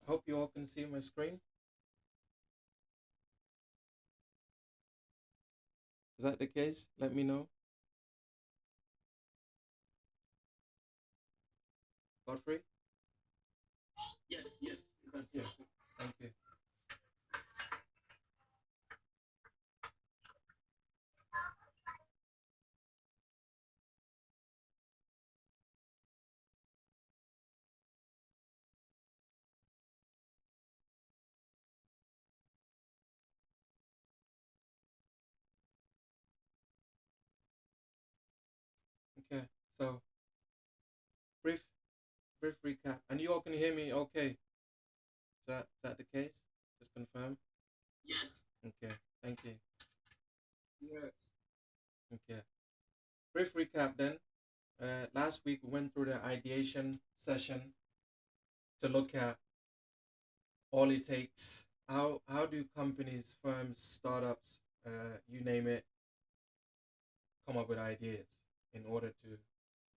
Hope you all can see my screen. Is that the case? Let me know. Godfrey? Yes. Yeah. Thank you. Okay. So brief brief recap. And you all can hear me okay. Is that the case? Just confirm. Yes. Okay. Thank you. Yes. Okay. Brief recap then. Last week we went through the ideation session to look at all it takes. How do companies, firms, startups, you name it, come up with ideas in order to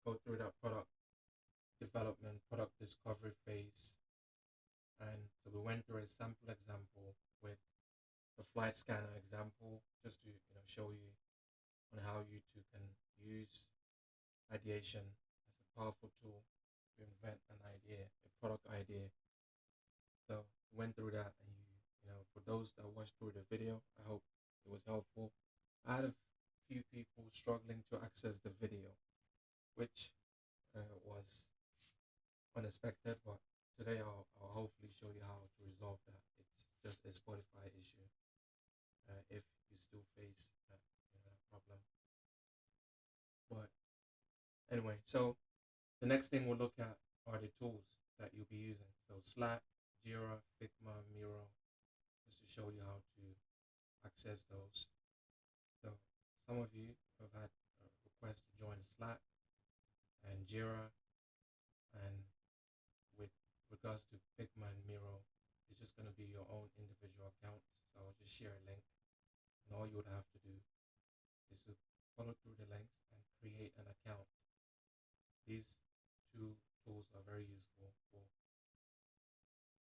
go through that product development, product discovery phase. And so we went through a sample example with the flight scanner example, just to show you on how you two can use ideation as a powerful tool to invent an idea, a product idea. So we went through that, and for those that watched through the video, I hope it was helpful. I had a few people struggling to access the video, which was unexpected, but today I'll hopefully show you how to resolve that. It's just a Spotify issue. If you still face that problem. But anyway, so the next thing we'll look at are the tools that you'll be using. So Slack, Jira, Figma, Miro, just to show you how to access those. So some of you have had a request to join Slack and Jira, and with regards to Figma and Miro, it's just going to be your own individual account. So I'll just share a link, and all you would have to do is to follow through the links and create an account. These two tools are very useful for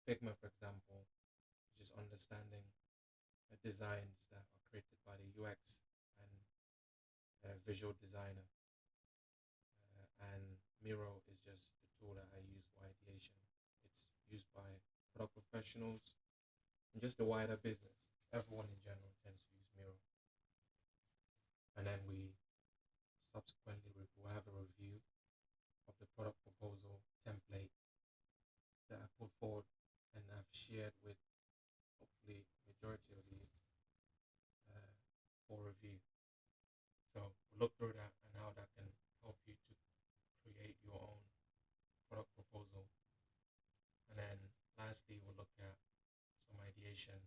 Figma, for example, just understanding the designs that are created by the UX and visual designer. And Miro is just the tool that I use for ideation. It's used by product professionals and just the wider business. Everyone in general tends to use Miro. And then we subsequently will have a review of the product proposal template that I put forward and I've shared with hopefully majority of you for review. So we'll look through that and how that can help you to create your own product proposal. And then lastly, we'll look at some ideation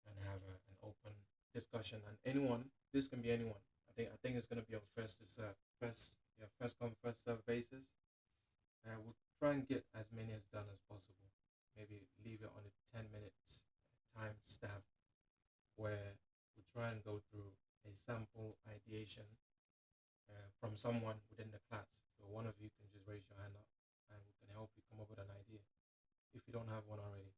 and have an open discussion. And anyone, this can be anyone. I think it's going to be on first to serve, first come first serve basis. We'll try and get as many as done as possible. Maybe leave it on a 10 minutes time stamp where we try and go through a sample ideation from someone within the class. So one of you can just raise your hand up and we can help you come up with an idea if you don't have one already.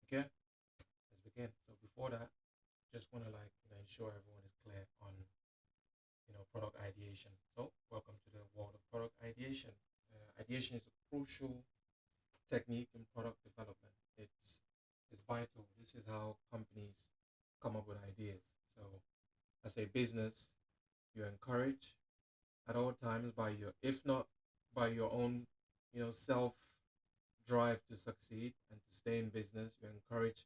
Okay, let's begin. So before that, just want to ensure everyone is clear on product ideation. So welcome to the world of product ideation. Ideation is a crucial technique in product development. It's vital. This is how companies come up with ideas. So as a business, you're encouraged at all times by if not by your own, self drive to succeed and to stay in business, you're encouraged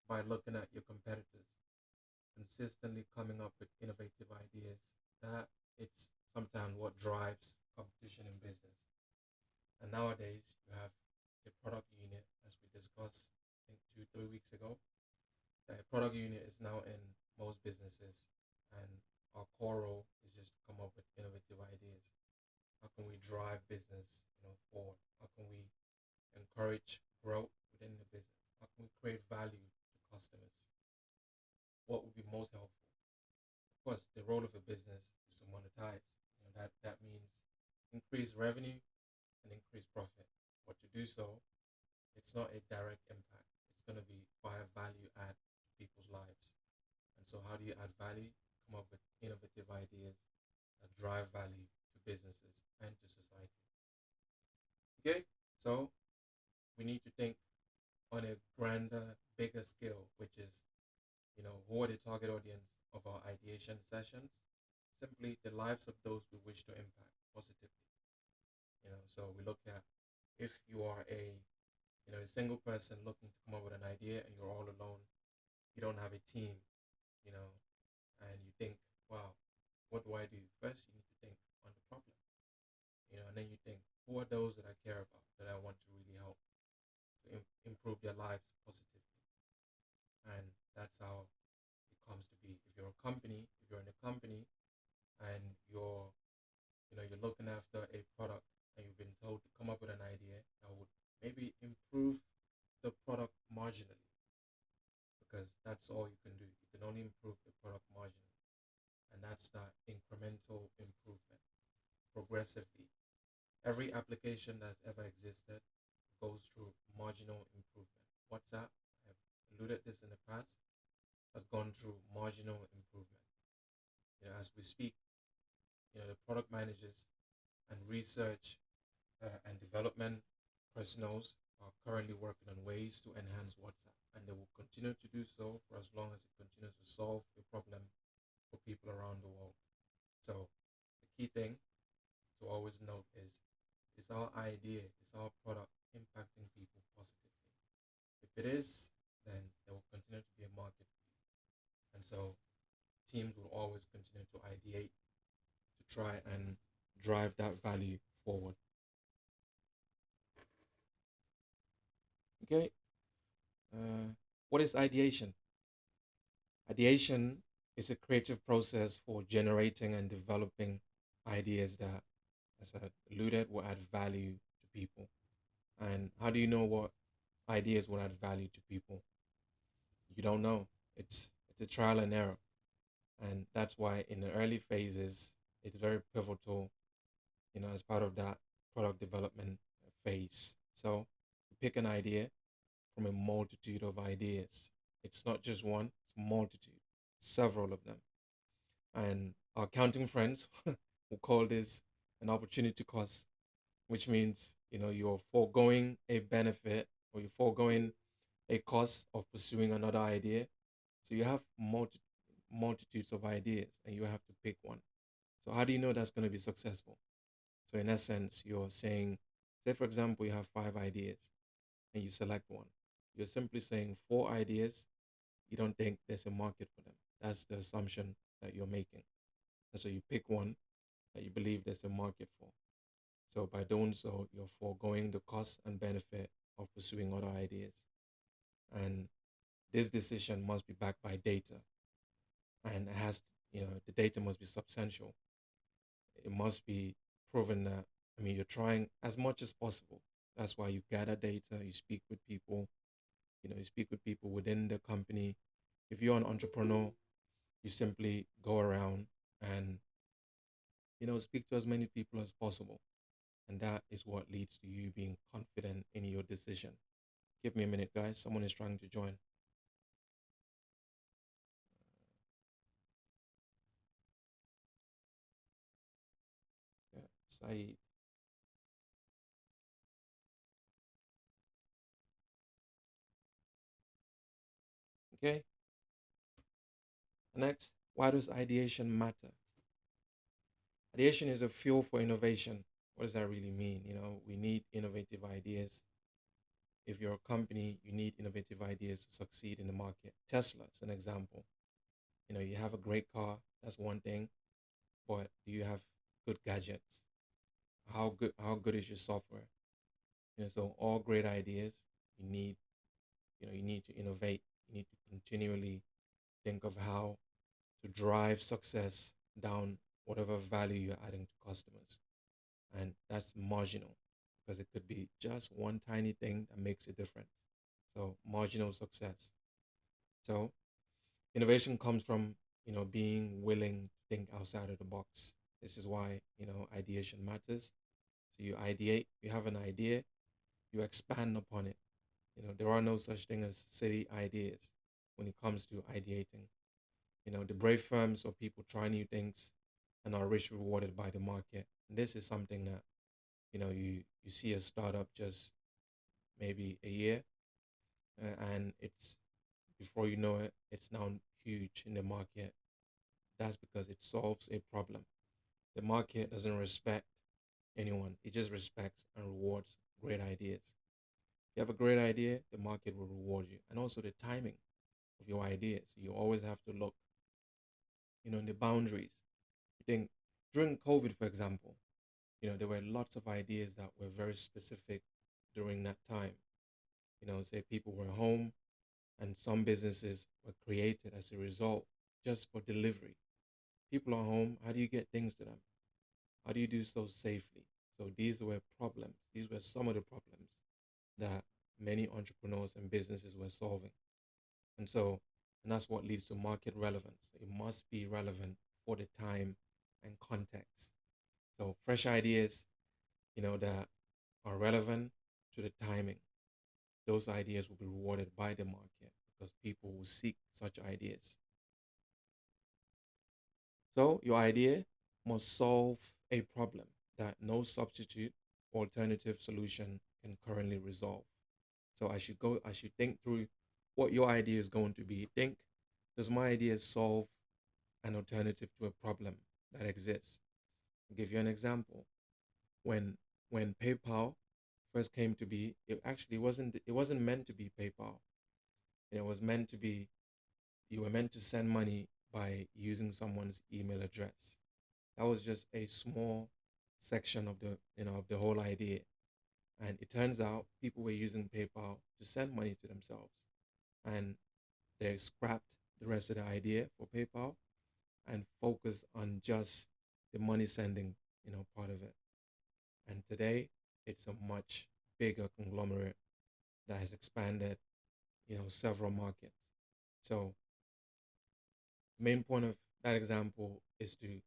by looking at your competitors, consistently coming up with innovative ideas. That it's sometimes what drives competition in business. And nowadays, you have a product unit, as we discussed, I think 2, 3 weeks ago. A product unit is now in most businesses, and our core role is just to come up with innovative ideas. How can we drive business, forward? How can we encourage growth within the business? How can we create value to customers? What would be most helpful? Of course, the role of a business is to monetize. That means increase revenue and increase profit. But to do so, it's not a direct impact. It's going to be via value add to people's lives. And so, how do you add value? Come up with innovative ideas that drive value to businesses and to society. Okay, so we need to think on a grander, bigger scale, which is, who are the target audience of our ideation sessions? Simply the lives of those we wish to impact positively. So we look at if you are a single person looking to come up with an idea and you're all alone, you don't have a team, you know, and you think, wow, what do I do? First, you need to think on the problem, and then you think, who are those that I care about, that I want to really help to improve their lives positively? And that's how it comes to be. If you're in a company and you're looking after a product and you've been told to come up with an idea that would maybe improve the product marginally, because that's all you can do. You can only improve the product marginally, and that's the incremental improvement progressively. Every application that's ever existed goes through marginal improvement. WhatsApp, I've alluded this in the past, has gone through marginal improvement. As we speak, the product managers and research and development personnel are currently working on ways to enhance WhatsApp, and they will continue to do so for as long as it continues to solve a problem for people around the world. So the key thing to always note is our idea, is our product impacting people positively? If it is, then there will continue to be a market for you. And so teams will always continue to ideate to try and drive that value forward. Okay. What is ideation? Ideation is a creative process for generating and developing ideas that, as I alluded, will add value to people. And how do you know what ideas will add value to people? You don't know. It's a trial and error. And that's why in the early phases, it's very pivotal, as part of that product development phase. So you pick an idea from a multitude of ideas. It's not just one, it's a multitude, several of them. And our accounting friends will call this an opportunity cost, which means, you're foregoing a benefit or you're foregoing a cost of pursuing another idea. So you have multitudes of ideas and you have to pick one. So how do you know that's going to be successful? So in essence, you're saying, say for example, you have 5 ideas and you select one. You're simply saying 4 ideas, you don't think there's a market for them. That's the assumption that you're making. And so you pick one that you believe there's a market for. So by doing so, you're foregoing the cost and benefit of pursuing other ideas. And this decision must be backed by data. And it has, the data must be substantial. It must be proven that, you're trying as much as possible. That's why you gather data, you speak with people, you speak with people within the company. If you're an entrepreneur, you simply go around and, speak to as many people as possible. And that is what leads to you being confident in your decision. Give me a minute, guys. Someone is trying to join. Yeah, Saeed. Okay. Next, why does ideation matter? Ideation is a fuel for innovation. What does that really mean? We need innovative ideas. If you're a company, you need innovative ideas to succeed in the market. Tesla is an example. You have a great car, that's one thing, but do you have good gadgets? How good is your software? So all great ideas, you need, you need to innovate. You need to continually think of how to drive success down whatever value you're adding to customers. And that's marginal because it could be just one tiny thing that makes a difference. So marginal success. So innovation comes from, being willing to think outside of the box. This is why, ideation matters. So you ideate, you have an idea, you expand upon it. There are no such thing as silly ideas when it comes to ideating. The brave firms or people try new things and are rich rewarded by the market. And this is something that, you see a startup just maybe a year, and it's before you know it, it's now huge in the market. That's because it solves a problem. The market doesn't respect anyone, it just respects and rewards great ideas. If you have a great idea, the market will reward you. And also the timing of your ideas. You always have to look, in the boundaries. You think during COVID, for example, there were lots of ideas that were very specific during that time. Say people were home and some businesses were created as a result just for delivery. People are home. How do you get things to them? How do you do so safely? So these were problems. These were some of the problems that many entrepreneurs and businesses were solving. And that's what leads to market relevance. It must be relevant for the time and context. So fresh ideas, that are relevant to the timing, those ideas will be rewarded by the market because people will seek such ideas. So your idea must solve a problem that no substitute or alternative solution can currently resolve. So I should think through what your idea is going to be. Think, does my idea solve an alternative to a problem that exists? I'll give you an example. When when PayPal first came to be, it wasn't meant to be PayPal. It was meant to be, you were meant to send money by using someone's email address. That was just a small section of the whole idea. And it turns out people were using PayPal to send money to themselves. And they scrapped the rest of the idea for PayPal and focused on just the money sending, part of it. And today it's a much bigger conglomerate that has expanded, several markets. So the main point of that example is to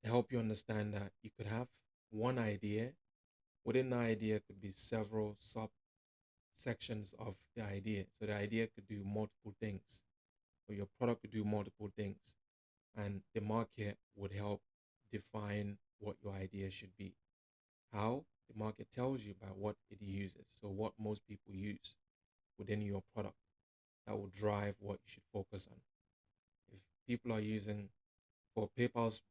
help you understand that you could have one idea. Within the idea could be several subsections of the idea. So the idea could do multiple things, or your product could do multiple things. And the market would help define what your idea should be. How? The market tells you by what it uses. So what most people use within your product, that will drive what you should focus on. If people are using, for PayPal's,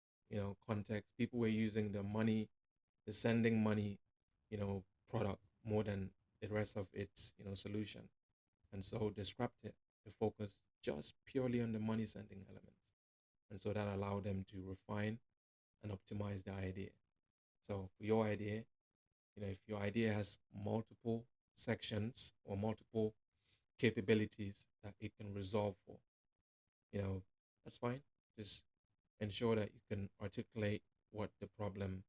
context, people were using the sending money, product more than the rest of its, solution. And so they scrapped it to focus just purely on the money sending elements. And so that allowed them to refine and optimize the idea. So for your idea, if your idea has multiple sections or multiple capabilities that it can resolve for, you know, that's fine. Just ensure that you can articulate what the problem,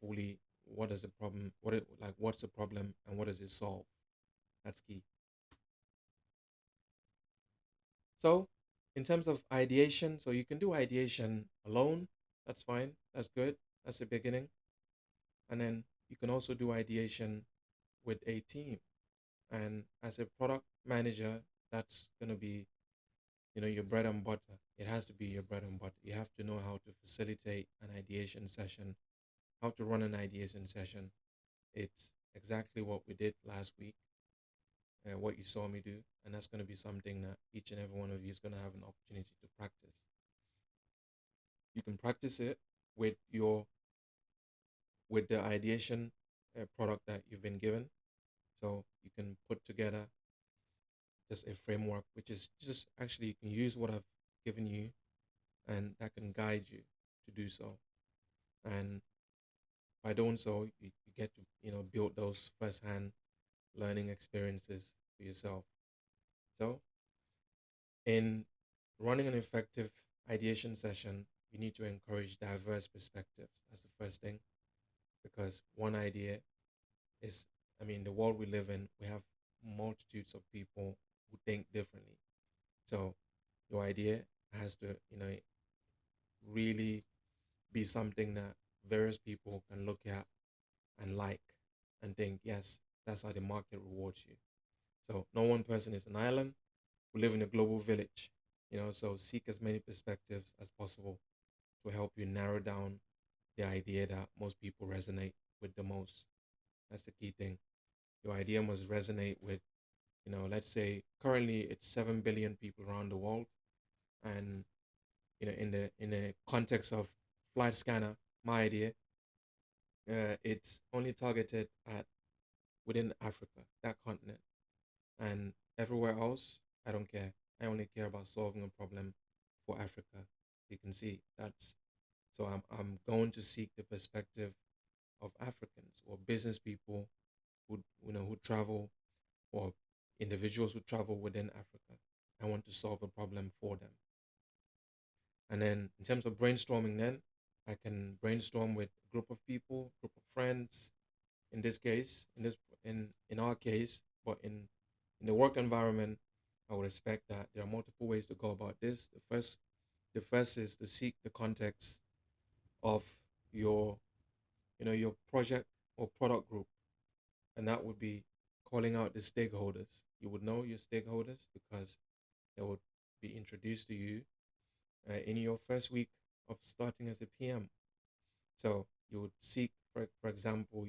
fully, what is the problem, what's the problem and what does it solve? That's key. So in terms of ideation, so you can do ideation alone. That's fine. That's good. That's the beginning. And then you can also do ideation with a team. And as a product manager, that's going to be, your bread and butter. It has to be your bread and butter. You have to know how to facilitate an ideation session, how to run an ideation session. It's exactly what we did last week, what you saw me do. And that's going to be something that each and every one of you is going to have an opportunity to practice. You can practice it with with the ideation product that you've been given. So you can put together just a framework, which is just actually you can use what I've given you, and that can guide you to do so. And by doing so, you get to build those first-hand learning experiences for yourself. So in running an effective ideation session, you need to encourage diverse perspectives. That's the first thing, because one idea is, the world we live in, we have multitudes of people who think differently. So your idea has to, really be something that various people can look at and like. and think, yes, that's how the market rewards you. So no one person is an island. We live in a global village, so seek as many perspectives as possible to help you narrow down the idea that most people resonate with the most. That's the key thing. Your idea must resonate with, let's say currently it's 7 billion people around the world. And, in the context of flight scanner, my idea, it's only targeted at within Africa, that continent. And everywhere else, I don't care. I only care about solving a problem for Africa. You can see that's so I'm going to seek the perspective of Africans or business people who travel, or individuals who travel within Africa. I want to solve a problem for them. And then in terms of brainstorming, then I can brainstorm with a group of people, group of friends. In this case, in our case, but in the work environment, I would expect that there are multiple ways to go about this. The first is to seek the context of your your project or product group, and that would be calling out the stakeholders. You would know your stakeholders because they would be introduced to you in your first week of starting as a PM. So you would seek, for example,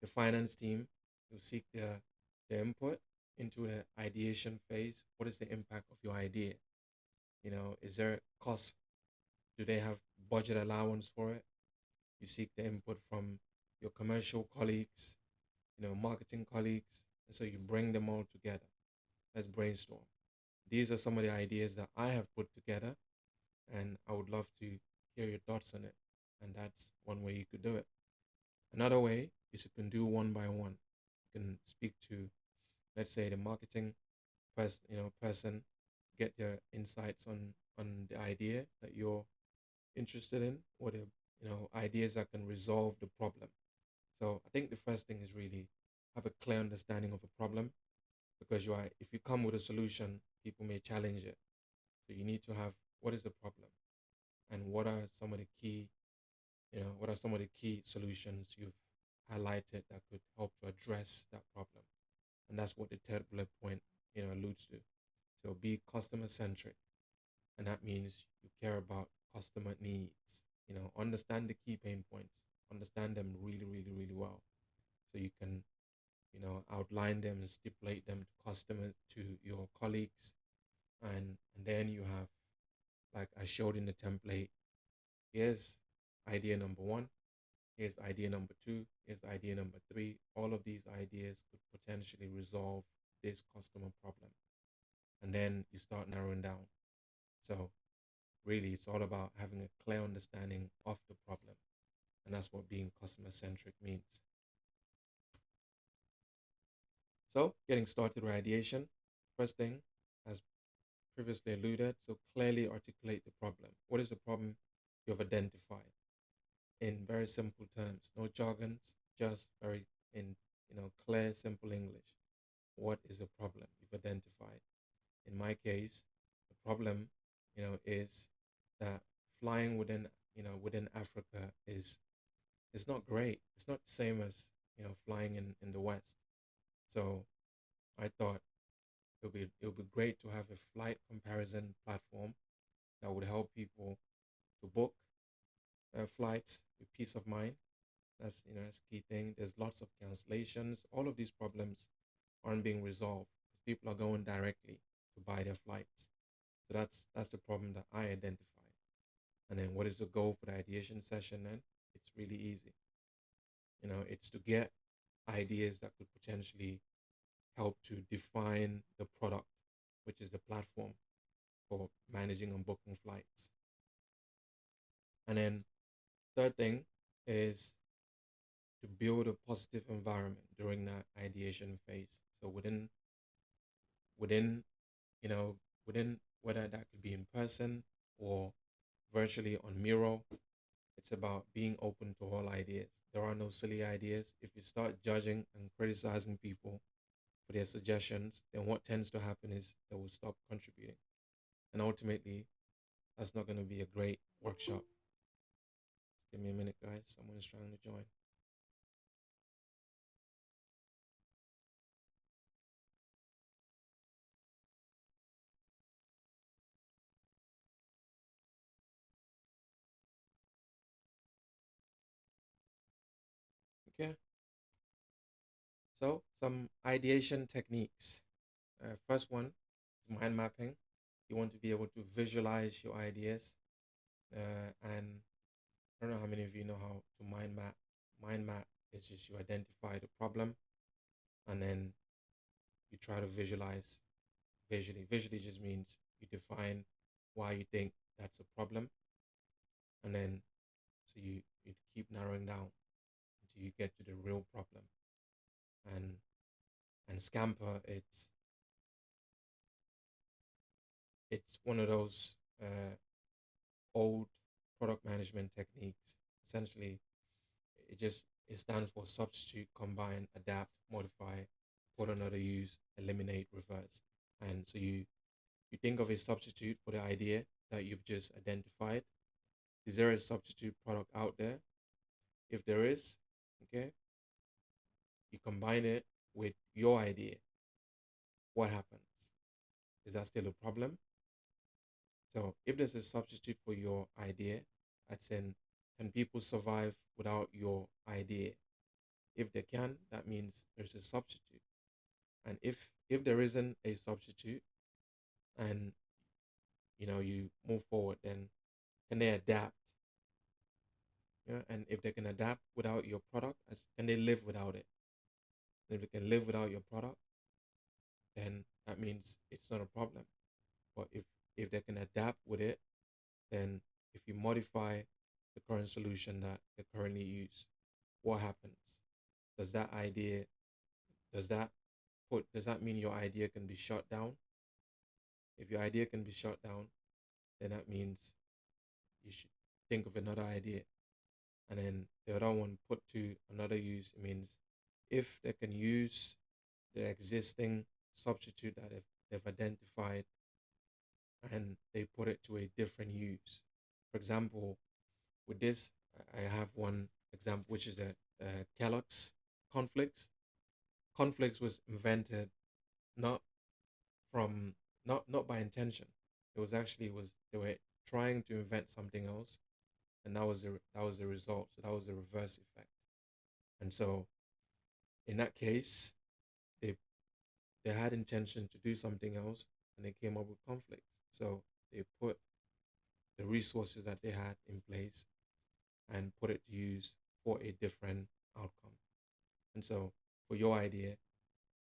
the finance team. You seek their input into the ideation phase. What is the impact of your idea? Is there a cost? Do they have budget allowance for it? You seek the input from your commercial colleagues, marketing colleagues, and so you bring them all together. Let's brainstorm. These are some of the ideas that I have put together, and I would love to hear your thoughts on it. And that's one way you could do it. Another way is you can do one by one. You can speak to, let's say, the marketing person, get their insights on the idea that you're interested in, or the ideas that can resolve the problem. So I think the first thing is really have a clear understanding of a problem, because if you come with a solution, people may challenge it. So you need to have, what is the problem, and what are some of the key solutions you've highlighted that could help to address that problem. And that's what the third bullet point alludes to. So be customer centric, and that means you care about customer needs. Understand the key pain points, understand them really, really, really well, so you can outline them and stipulate them to customers, to your colleagues. And then you have, like I showed in the template, here's idea number one, here's idea number two, here's idea number three. All of these ideas could potentially resolve this customer problem. And then you start narrowing down. So really, it's all about having a clear understanding of the problem. And that's what being customer centric means. So getting started with ideation. First thing, as previously alluded, so clearly articulate the problem. What is the problem you've identified? In very simple terms, no jargons, just very in clear, simple English. What is the problem you've identified? In my case, the problem, is that flying within Africa is not great. It's not the same as flying in the West. So I thought it would be great to have a flight comparison platform that would help people to book flights with peace of mind. That's a key thing. There's lots of cancellations. All of these problems aren't being resolved because people are going directly to buy their flights. So that's the problem that I identified. And then what is the goal for the ideation session then? It's really easy. It's to get ideas that could potentially help to define the product, which is the platform for managing and booking flights. And then third thing is to build a positive environment during that ideation phase. So within you know within, whether that could be in person or virtually on Miro, it's about being open to all ideas. There are no silly ideas. If you start judging and criticizing people for their suggestions, then what tends to happen is they will stop contributing. And ultimately, that's not going to be a great workshop. Give me a minute, guys. Someone is trying to join. Okay. So some ideation techniques. First one, mind mapping. You want to be able to visualize your ideas. And I don't know how many of you know how to mind map. Mind map is just you identify the problem and then you try to visualize visually. Visually just means you define why you think that's a problem, and then so you keep narrowing down until you get to the real problem. And Scamper, it's one of those old product management techniques. Essentially, it stands for substitute, combine, adapt, modify, put another use, eliminate, reverse. And so you think of a substitute for the idea that you've just identified. Is there a substitute product out there? If there is, okay, you combine it with your idea. What happens? Is that still a problem? So if there's a substitute for your idea, that's in, can people survive without your idea? If they can, that means there's a substitute. And if there isn't a substitute and you move forward, then can they adapt? Yeah, and if they can adapt without your product, can they live without it? And if they can live without your product, then that means it's not a problem. But if they can adapt with it, then if you modify the current solution that they currently use, what happens? Does that idea does that does that mean your idea can be shut down? If your idea can be shut down, then that means you should think of another idea. And then the other one put to another use, it means if they can use the existing substitute that they've identified and they put it to a different use. For example, with this, I have one example, which is the Kellogg's conflicts. Conflicts was invented not from not by intention. It was actually was they were trying to invent something else, and that was the result. So that was the reverse effect. And so in that case, they they had intention to do something else, and they came up with conflicts. So they put the resources that they had in place and put it to use for a different outcome. And so for your idea,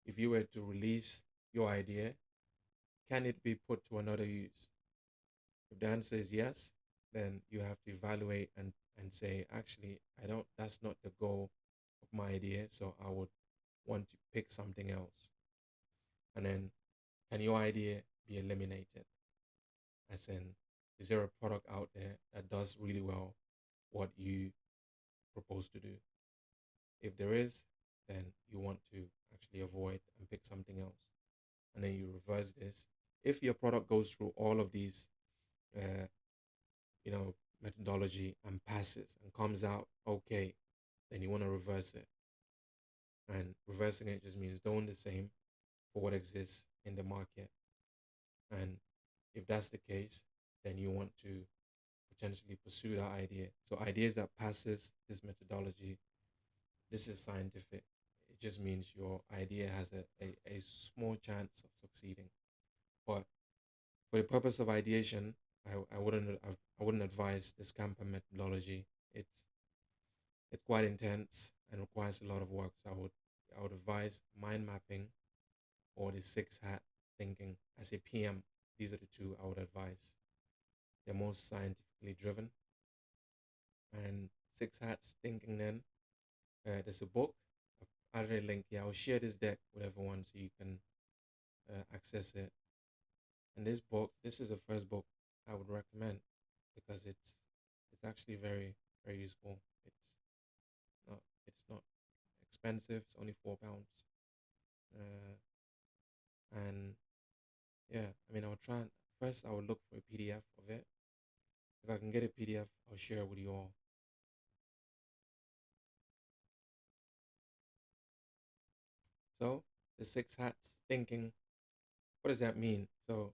if you were to release your idea, can it be put to another use? If the answer is yes, then you have to evaluate and say, actually, I don't, that's not the goal of my idea, so I would want to pick something else. And then, can your idea be eliminated? As in, is there a product out there that does really well what you propose to do? If there is, then you want to actually avoid and pick something else. And then you reverse this. If your product goes through all of these, uh, methodology and passes and comes out okay, then you want to reverse it. And reversing it just means doing the same for what exists in the market. And if that's the case, then you want to potentially pursue that idea. So ideas that passes this methodology, this is scientific. It just means your idea has a small chance of succeeding. But for the purpose of ideation, I wouldn't advise this camper methodology. It's quite intense and requires a lot of work. So I would advise mind mapping or the six hat thinking. As a PM, these are the two I would advise. They're most scientifically driven. And six hats thinking, then there's a book. I've added a link here. I'll share this deck with everyone so you can access it. And this is the first book I would recommend because it's actually very, very useful. It's not expensive. It's only £4. Uh, and yeah, I mean, I'll try and first I will look for a PDF of it. If I can get a PDF, I'll share it with you all. So the six hats thinking, what does that mean? So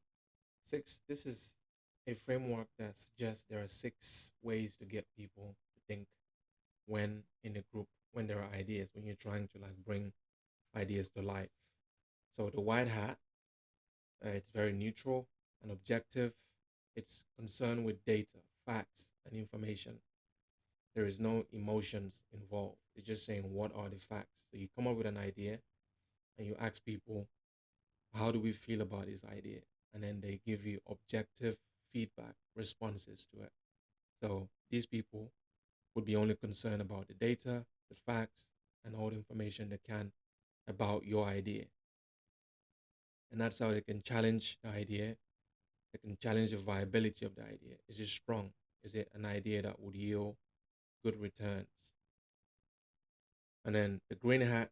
this is a framework that suggests there are 6 ways to get people to think when in a group, when there are ideas, when you're trying to like bring ideas to life. So the white hat, it's very neutral and objective. It's concerned with data, facts, and information. There is no emotions involved. It's just saying what are the facts. So you come up with an idea and you ask people, how do we feel about this idea? And then they give you objective feedback responses to it. So these people would be only concerned about the data, the facts, and all the information they can about your idea. And that's how they can challenge the idea. They can challenge the viability of the idea. Is it strong? Is it an idea that would yield good returns? And then the green hat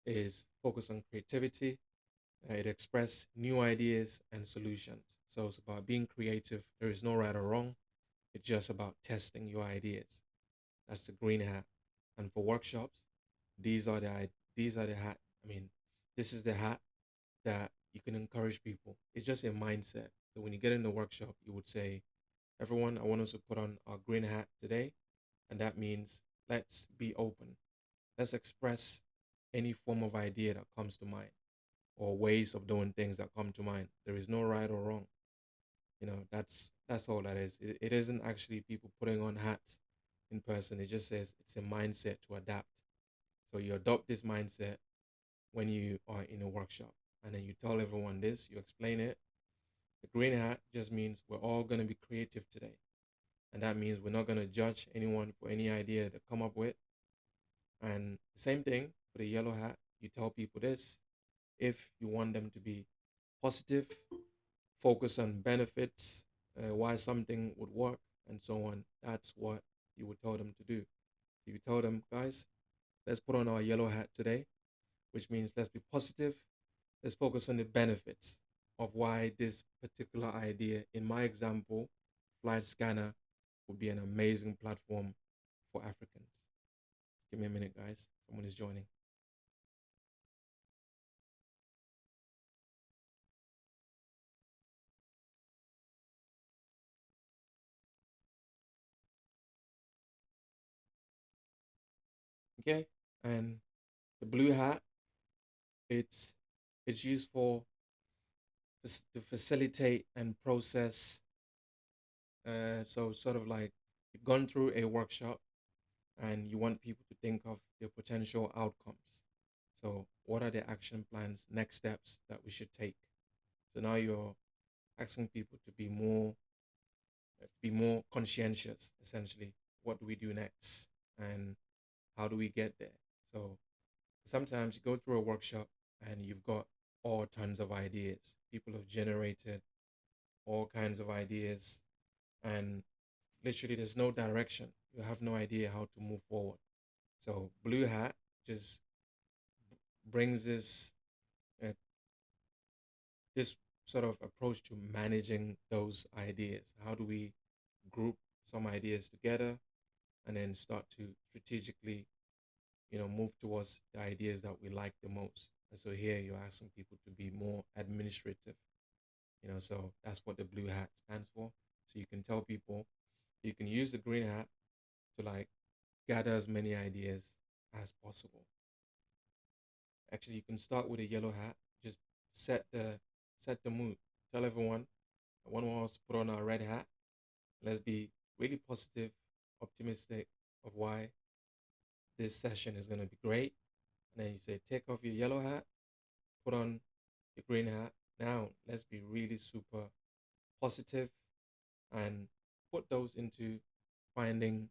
is focused on creativity. It expresses new ideas and solutions. So it's about being creative. There is no right or wrong. It's just about testing your ideas. That's the green hat. And for workshops, these are the hat. I mean, this is the hat that you can encourage people. It's just a mindset. So when you get in the workshop, you would say, everyone, I want us to put on our green hat today. And that means let's be open. Let's express any form of idea that comes to mind or ways of doing things that come to mind. There is no right or wrong. That's all that is. It isn't actually people putting on hats in person. It just says it's a mindset to adapt. So you adopt this mindset when you are in a workshop, and then you tell everyone this, you explain it. The green hat just means we're all going to be creative today. And that means we're not going to judge anyone for any idea they come up with. And the same thing for the yellow hat, you tell people this. If you want them to be positive, focus on benefits, why something would work, and so on. That's what you would tell them to do. You tell them, guys, let's put on our yellow hat today, which means let's be positive. Let's focus on the benefits of why this particular idea, in my example, Flight Scanner, would be an amazing platform for Africans. Give me a minute, guys. Someone is joining. Okay, and the blue hat, it's it's used for to facilitate and process. So sort of like you've gone through a workshop and you want people to think of their potential outcomes. So what are the action plans, next steps that we should take? So now you're asking people to be more conscientious, essentially. What do we do next? And how do we get there? So sometimes you go through a workshop and you've got all tons of ideas. People have generated all kinds of ideas, and literally there's no direction. You have no idea how to move forward. So Blue Hat just brings uh, this sort of approach to managing those ideas. How do we group some ideas together and then start to strategically, move towards the ideas that we like the most? And so here you're asking people to be more administrative, so that's what the blue hat stands for. So you can tell people, you can use the green hat to like gather as many ideas as possible. Actually, you can start with a yellow hat, just set the mood. Tell everyone, one wants to put on our red hat. Let's be really positive, optimistic of why this session is going to be great. And then you say, take off your yellow hat, put on your green hat. Now, let's be really super positive and put those into finding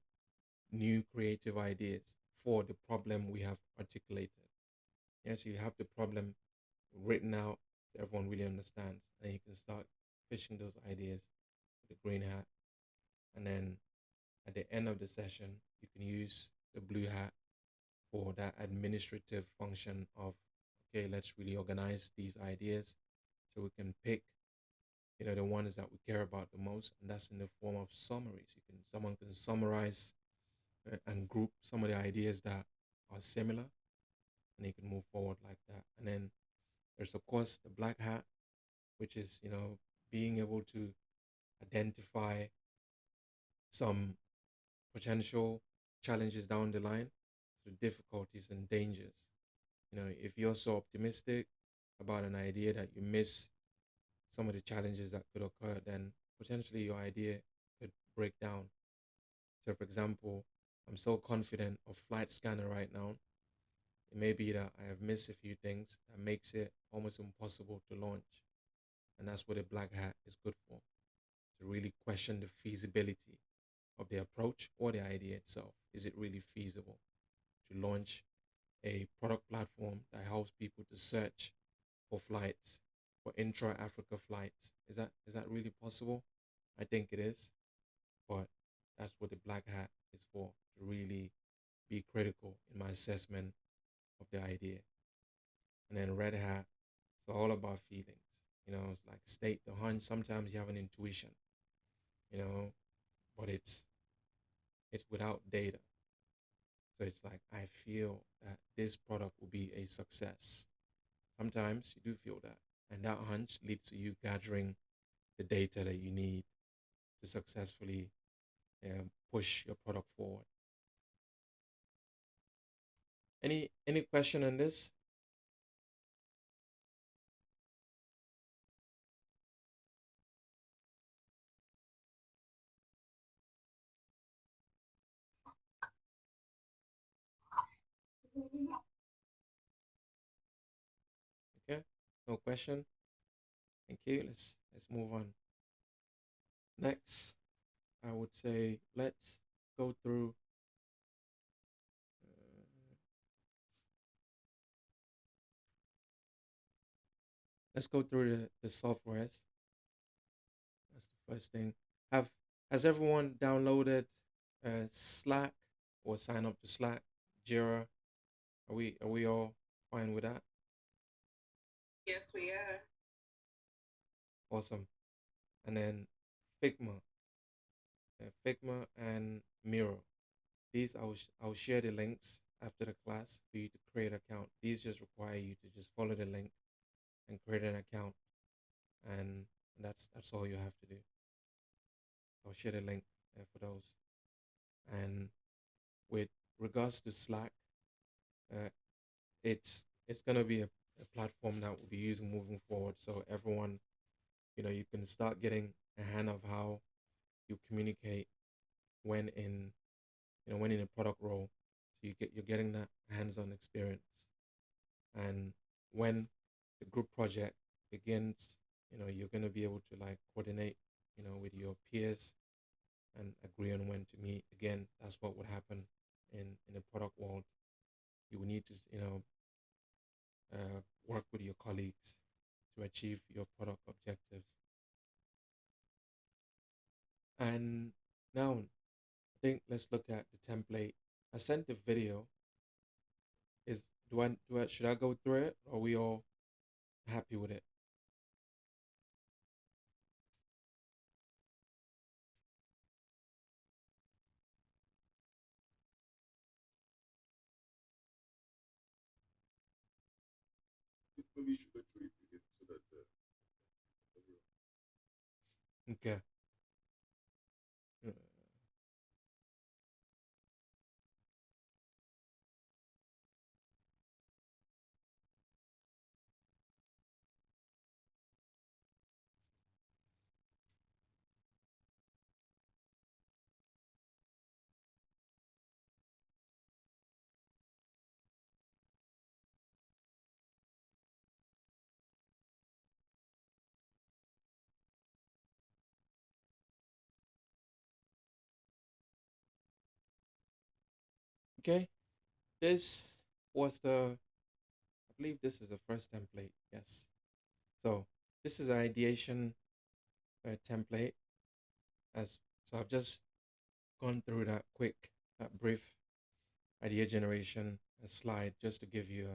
new creative ideas for the problem we have articulated. Yeah, so you have the problem written out so everyone really understands, and you can start fishing those ideas with the green hat. And then at the end of the session, you can use the blue hat for that administrative function of, okay, let's really organize these ideas so we can pick, the ones that we care about the most, and that's in the form of summaries. Someone can summarize and group some of the ideas that are similar, and you can move forward like that. And then there's of course the black hat, which is being able to identify some potential challenges down the line, so difficulties and dangers. If you're so optimistic about an idea that you miss some of the challenges that could occur, then potentially your idea could break down. So, for example, I'm so confident of flight scanner right now. It may be that I have missed a few things that makes it almost impossible to launch. And that's what a black hat is good for, to really question the feasibility of the approach or the idea itself. Is it really feasible to launch a product platform that helps people to search for flights, for intra-Africa flights? Is that really possible? I think it is, but that's what the black hat is for, to really be critical in my assessment of the idea. And then red hat, it's all about feelings. It's like state the hunch. Sometimes you have an intuition, you know, but it's without data. So it's like I feel that this product will be a success. Sometimes you do feel that. And that hunch leads to you gathering the data that you need to successfully push your product forward. Any question on this? Okay, no question. Thank you. Let's move on. Next, I would say go through. Uh, let's go through the softwares. That's the first thing. Have Has everyone downloaded Slack or sign up to Slack, Jira? Are we all fine with that? Yes, we are. Awesome. And then Figma, Figma and Miro. These I'll share the links after the class for you to create an account. These just require you to just follow the link and create an account, and that's all you have to do. I'll share the link for those. And with regards to Slack, uh, it's gonna be a platform that we'll be using moving forward. So everyone, you can start getting a hand of how you communicate when in when in a product role. So you're getting that hands-on experience. And when the group project begins, you're gonna be able to like coordinate, with your peers and agree on when to meet. Again, that's what would happen in the product world. You will need to, work with your colleagues to achieve your product objectives. And now, I think let's look at the template. I sent the video. Is do I should I go through it? Or are we all happy with it? Maybe you should go through it again so that okay. Uh, Okay, this was I believe this is the first template. Yes. So this is an ideation template. As so, I've just gone through that brief idea generation slide just to give you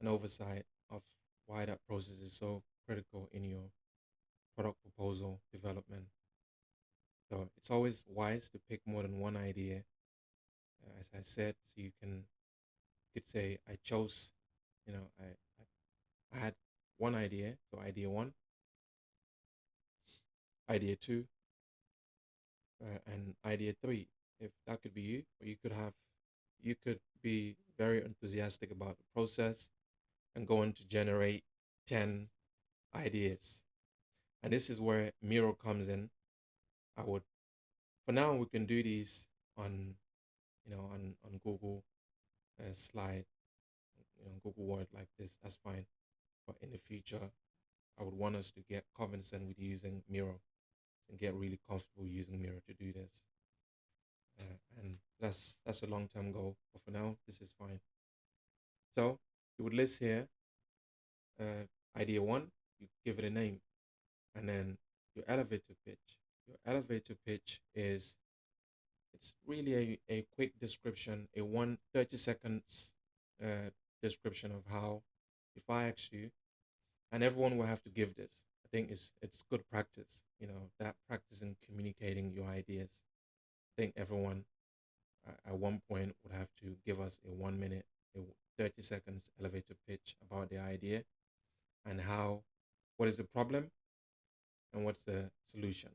an oversight of why that process is so critical in your product proposal development. So it's always wise to pick more than one idea, as I said, so you could say I chose, I had one idea, so idea one, idea two, and idea three. if that could be you, or you could be very enthusiastic about the process and going to generate 10 ideas. And this is where Miro comes in. I would, for now, we can do these on, on Google Slide, Google Word like this. That's fine. But in the future, I would want us to get cognizant with using Miro and get really comfortable using Miro to do this. And that's a long-term goal. But for now, this is fine. So you would list here idea one. You give it a name, and then your elevator pitch. Your elevator pitch is it's really a quick description, a 30 seconds description of how, if I ask you, and everyone will have to give this. I think it's good practice, that practice in communicating your ideas. I think everyone at one point would have to give us a 1 minute, a 30 seconds elevator pitch about their idea and what is the problem and what's the solution.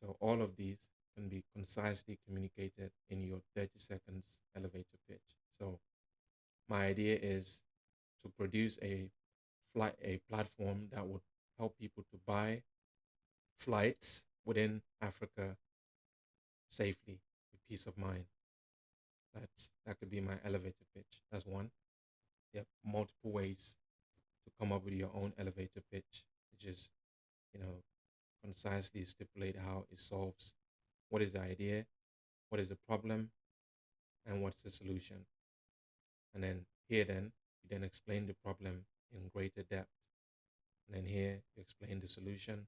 So all of these can be concisely communicated in your 30 seconds elevator pitch. So my idea is to produce a platform that would help people to buy flights within Africa safely with peace of mind. That could be my elevator pitch. That's one. You have multiple ways to come up with your own elevator pitch, which is, concisely stipulate how it solves what is the idea, what is the problem, and what's the solution. And then here you then explain the problem in greater depth. And then here you explain the solution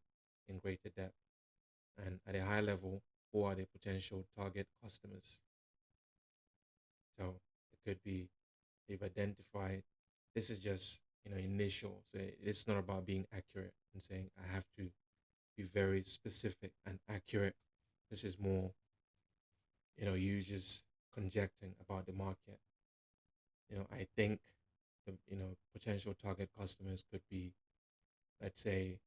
in greater depth. And at a high level, who are the potential target customers? So it could be they've identified, this is just, initial. So it's not about being accurate and saying I have to be very specific and accurate. This is more, you just conjecturing about the market. I think the, potential target customers could be, let's say,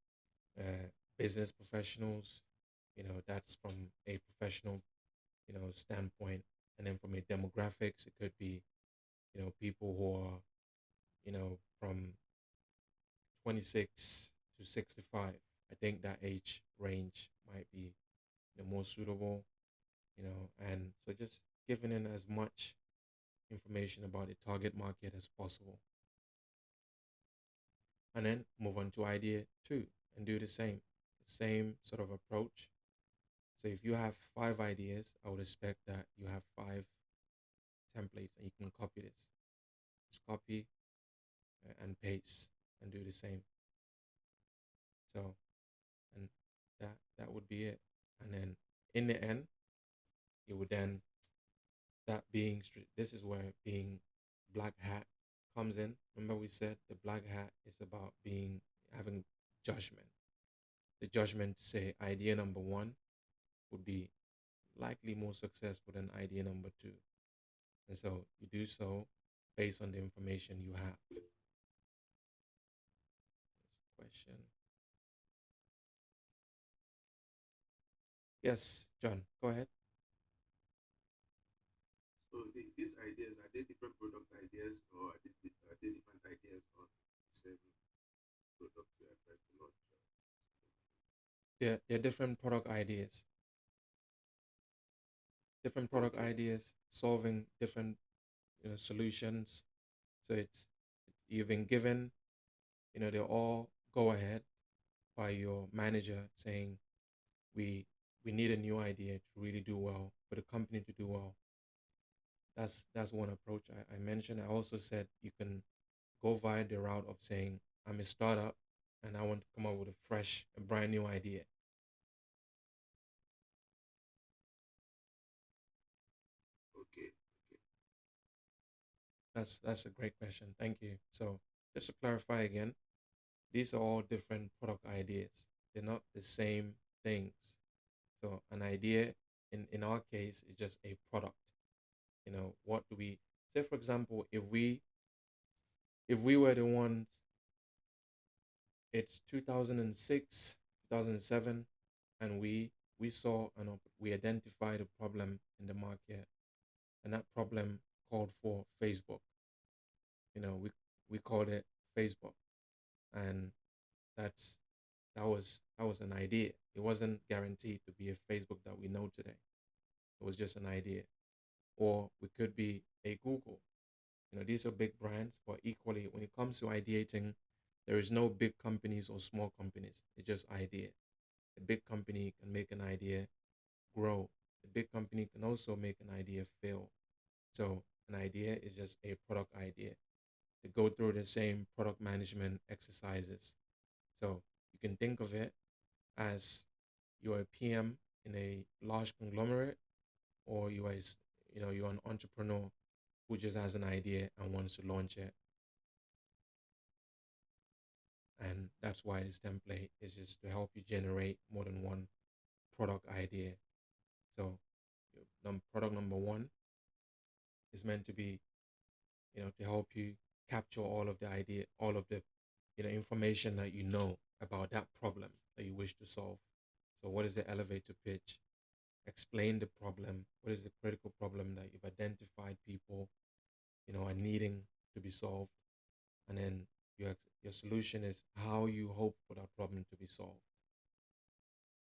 business professionals. That's from a professional, standpoint. And then from a demographics, it could be, people who are, from 26 to 65. I think that age range might be more suitable, and so just giving in as much information about the target market as possible. And then move on to idea two and do the same sort of approach. So if you have 5 ideas, I would expect that you have 5 templates and you can copy this. Just copy and paste and do the same. So, and that would be it. And then in the end, it would then, this is where being black hat comes in. Remember we said the black hat is about having judgment. The judgment to say idea number one would be likely more successful than idea number two. And so you do so based on the information you have. Question. Yes, John, go ahead. So these ideas, are they different product ideas or are they different ideas on the same product you are trying to launch? They're different product ideas. Different product Okay. ideas solving different solutions. So you've been given, they all go ahead by your manager saying we need a new idea to really do well, for the company to do well. That's one approach I mentioned. I also said you can go via the route of saying I'm a startup and I want to come up with a brand new idea. Okay. That's a great question. Thank you. So just to clarify again, these are all different product ideas. They're not the same things. So an idea in our case is just a product. What do we say, for example, if we were the ones, it's 2006, 2007, and we identified a problem in the market, and that problem called for Facebook. You know, we called it Facebook, and that's that was an idea. It wasn't guaranteed to be a Facebook that we know today. It was just an idea. Or we could be a Google. You know, these are big brands, but equally, when it comes to ideating, there is no big companies or small companies. It's just idea. A big company can make an idea grow. A big company can also make an idea fail. So an idea is just a product idea. They go through the same product management exercises. So you can think of it as you're a PM in a large conglomerate, or you're an entrepreneur who just has an idea and wants to launch it. And that's why this template is just to help you generate more than one product idea. So product number one is meant to be, to help you capture all of the idea, all of the, information that you know about that problem that you wish to solve. So what is the elevator pitch? Explain the problem. What is the critical problem that you've identified people, are needing to be solved? And then your solution is how you hope for that problem to be solved,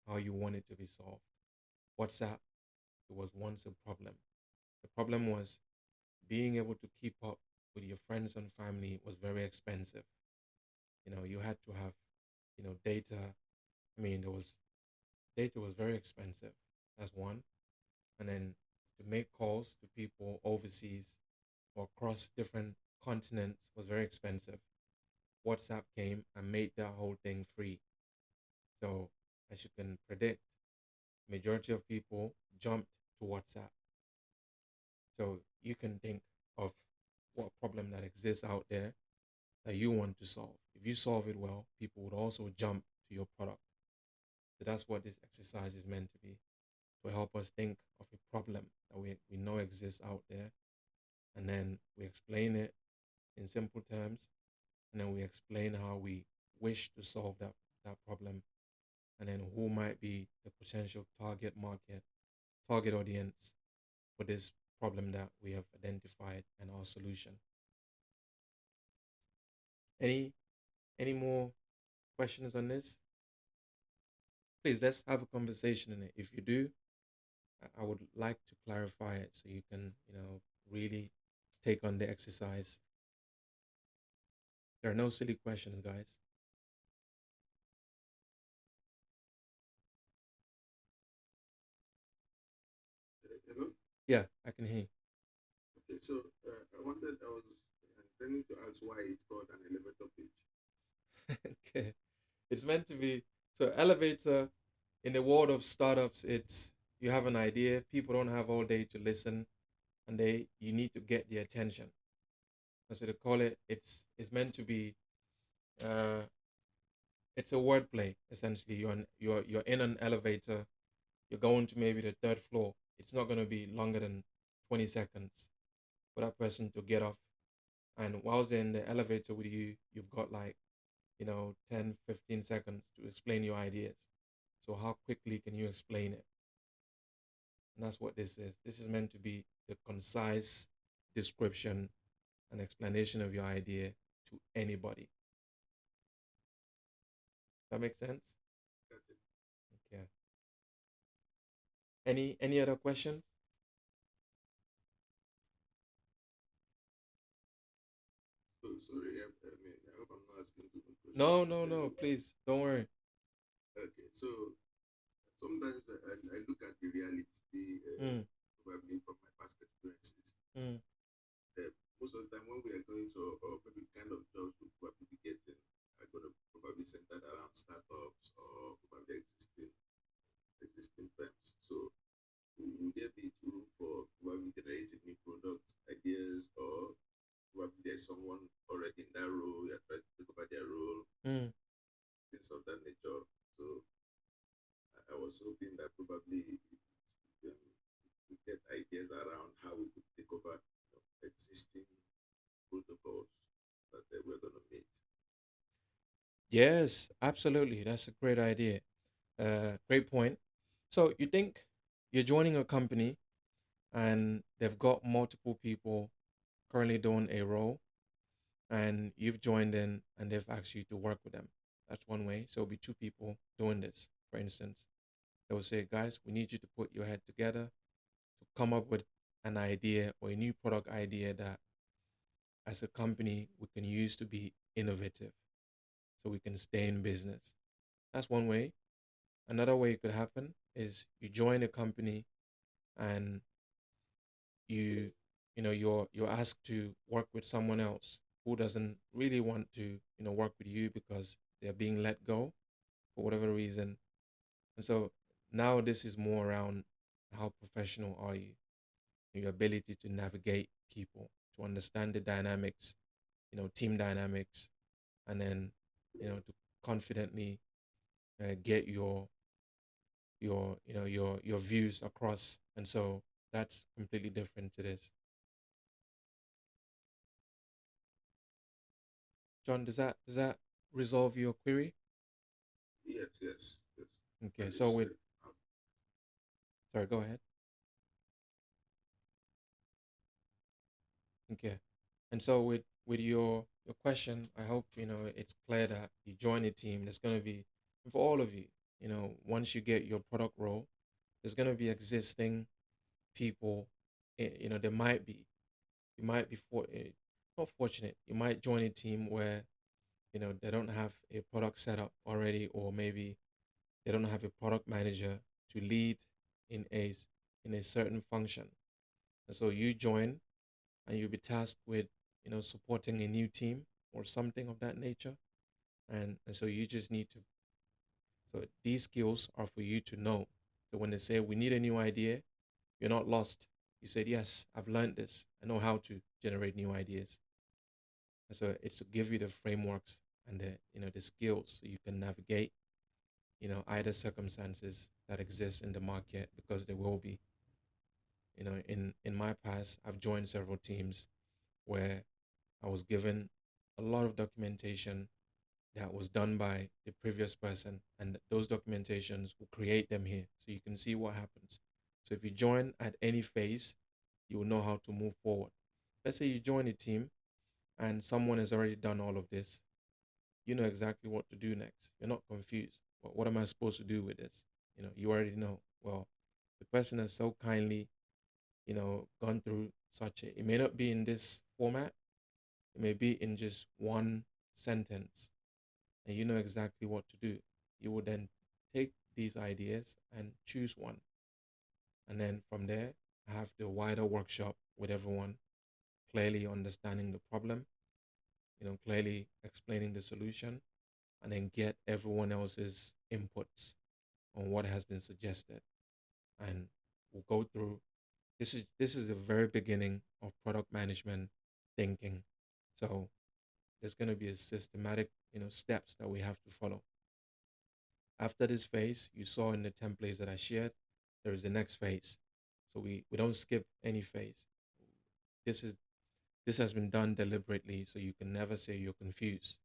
how you want it to be solved. WhatsApp, it was once a problem. The problem was being able to keep up with your friends and family was very expensive. You had to have, data. I mean, there was data was very expensive. That's one. And then to make calls to people overseas or across different continents was very expensive. WhatsApp came and made that whole thing free. So as you can predict, majority of people jumped to WhatsApp. So you can think of what problem that exists out there that you want to solve. If you solve it well, people would also jump to your product. So that's what this exercise is meant to be, to help us think of a problem that we know exists out there. And then we explain it in simple terms. And then we explain how we wish to solve that problem. And then who might be the potential target market, target audience for this problem that we have identified and our solution. Any any more questions on this? Please, let's have a conversation in it. If you do, I would like to clarify it so you can, really take on the exercise. There are no silly questions, guys. Hello? Yeah, I can hear Okay, so I was intending to ask why it's called an elevator pitch. you. Okay. It's meant to be, so elevator in the world of startups, it's you have an idea, people don't have all day to listen, and you need to get the attention. And so they call it, it's meant to be, uh it's a wordplay essentially. You're in an elevator, you're going to maybe the third floor. It's not going to be longer than 20 seconds for that person to get off. And whilst they're in the elevator with you, you've got like, 10, 15 seconds to explain your ideas. So how quickly can you explain it? And that's what this is. This is meant to be the concise description and explanation of your idea to anybody. That makes sense? That's it. Okay. Any other questions? So sorry, I mean, I hope I'm not asking too many No, questions. no, no, please, don't worry. Okay, so sometimes I look at the reality, Mm, probably from my past experiences. mm, Most of the time, when we are going to, or maybe kind of jobs we'll probably be getting, are going to probably centered around startups or probably existing firms. So will there be room for probably generating new product ideas, or probably there's someone already in that role, you're trying to take over their role, mm. things of that nature. So I was hoping that probably we get ideas around how we could take over existing protocols that we're going to meet. Yes, absolutely. That's a great idea. Great point. So you think you're joining a company and they've got multiple people currently doing a role, and you've joined in and they've asked you to work with them. That's one way. So it'll be two people doing this. For instance, they will say, guys, we need you to put your head together to come up with an idea or a new product idea that as a company we can use to be innovative so we can stay in business. That's one way. Another way it could happen is you join a company and you you're asked to work with someone else who doesn't really want to work with you because they're being let go for whatever reason. And so now this is more around how professional are you, your ability to navigate people, to understand the dynamics, team dynamics, and then to confidently get your views across. And so that's completely different to this. John, does that resolve your query? Yes, yes, yes. Okay, And so it's with sorry, go ahead. Okay. And so with your question, I hope it's clear that you join a team. There's going to be for all of you. Once you get your product role, there's going to be existing people. There might be you might be not fortunate. You might join a team where they don't have a product set up already, or maybe they don't have a product manager to lead in a certain function. And so you join and you'll be tasked with supporting a new team or something of that nature, and so you just need to so these skills are for you to know. So when they say we need a new idea, you're not lost. You said, yes, I've learned this, I know how to generate new ideas. And so it's to give you the frameworks and the skills so you can navigate either circumstances that exist in the market, because there will be. In my past, I've joined several teams where I was given a lot of documentation that was done by the previous person, and those documentations will create them here so you can see what happens. So if you join at any phase, you will know how to move forward. Let's say you join a team and someone has already done all of this, you know exactly what to do next. You're not confused. Well, what am I supposed to do with this? You already know. Well, the person has so kindly, gone through such a, it may not be in this format, it may be in just one sentence, and you know exactly what to do. You would then take these ideas and choose one. And then from there, have the wider workshop with everyone, clearly understanding the problem, clearly explaining the solution, and then get everyone else's inputs on what has been suggested. And we'll go through this is the very beginning of product management thinking. So there's going to be a systematic, steps that we have to follow. After this phase, you saw in the templates that I shared, there is the next phase. So we don't skip any phase. This is this has been done deliberately so you can never say you're confused.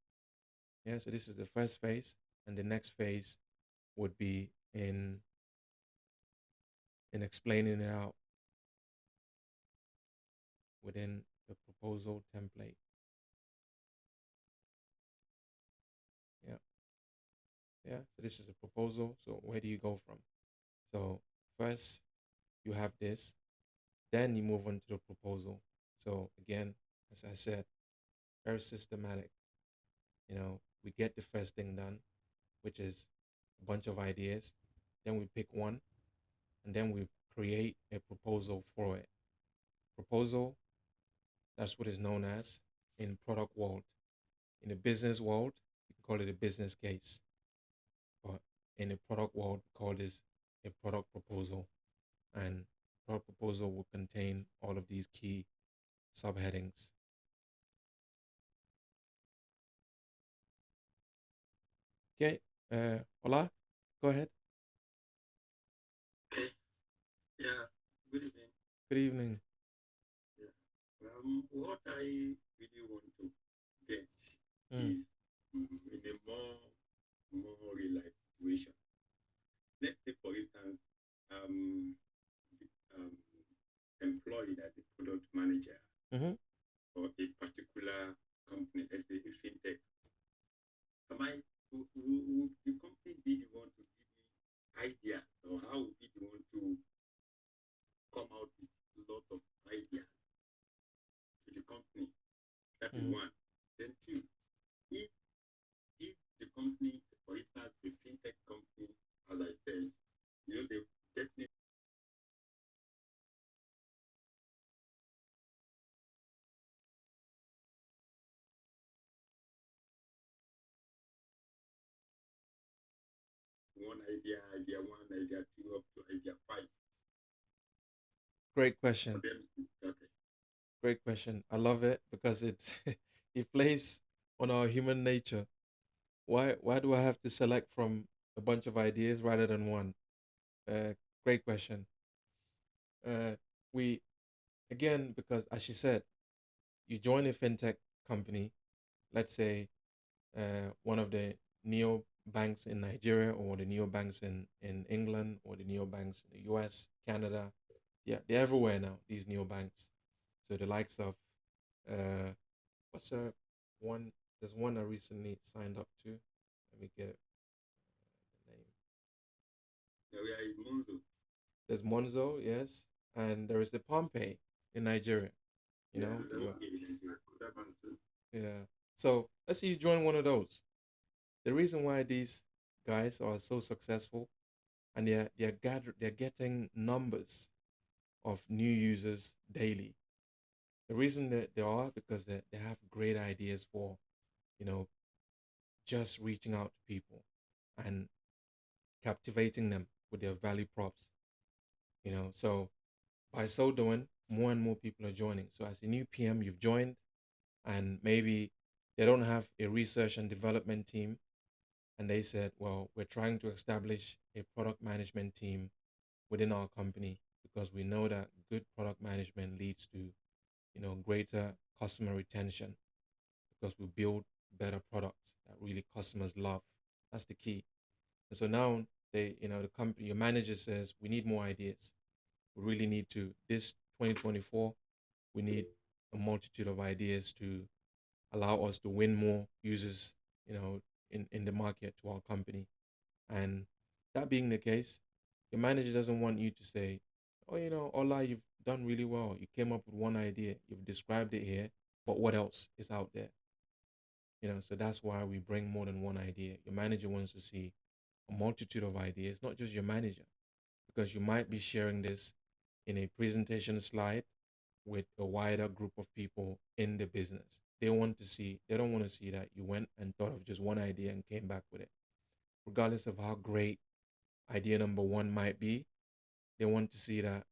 Yeah, so this is the first phase, and the next phase would be in explaining it out within the proposal template. Yeah, yeah. So this is a proposal. So where do you go from? So first you have this, then you move on to the proposal. So again, as I said, very systematic. We get the first thing done, which is a bunch of ideas. Then we pick one, and then we create a proposal for it. Proposal, that's what is known as in product world. In the business world, you can call it a business case. But in the product world, we call this a product proposal. And product proposal will contain all of these key subheadings. Okay, Ola, go ahead. yeah, good evening. Good evening. Yeah. What I really want to get Mm, is in a more real life situation. Let's say, for instance, um, um, employed as a product manager for a particular company, let's say a fintech, would the company be the one to give me ideas, or how would be the one to come out with a lot of ideas to the company? That is one. Then two, if the company, for instance, the fintech company, as I said, they definitely one idea, idea one, idea two, up to idea five. Great question. Okay. Great question. I love it because it it plays on our human nature. Why do I have to select from a bunch of ideas rather than one? Uh, Great question. Uh, we again because as you said, you join a fintech company, let's say one of the neo banks in Nigeria or the neo banks in England or the neo banks in the US, Canada. Yeah, they're everywhere now, these neo banks. So the likes of uh, what's one? There's one I recently signed up to. Let me get the name. Yeah, we are in Monzo. There's Monzo, yes, and there is the Pompey in Nigeria. You Yeah, know, that one in Nigeria. That bank too. yeah. So let's say you join one of those. The reason why these guys are so successful and they're getting numbers of new users daily. The reason that they are because they have great ideas for you know just reaching out to people and captivating them with their value props. So by so doing, more and more people are joining. So as a new PM, you've joined, and maybe they don't have a research and development team, and they said, well, we're trying to establish a product management team within our company because we know that good product management leads to greater customer retention because we build better products that really customers love. That's the key. And so now the company, your manager says, we need more ideas. We really need to, this 2024, we need a multitude of ideas to allow us to win more users, in the market to our company. And that being the case, your manager doesn't want you to say, oh, Ola, you've done really well. You came up with one idea, you've described it here, but what else is out there? So that's why we bring more than one idea. Your manager wants to see a multitude of ideas, not just your manager, because you might be sharing this in a presentation slide with a wider group of people in the business. They don't want to see that you went and thought of just one idea and came back with it. Regardless of how great idea number one might be, they want to see that,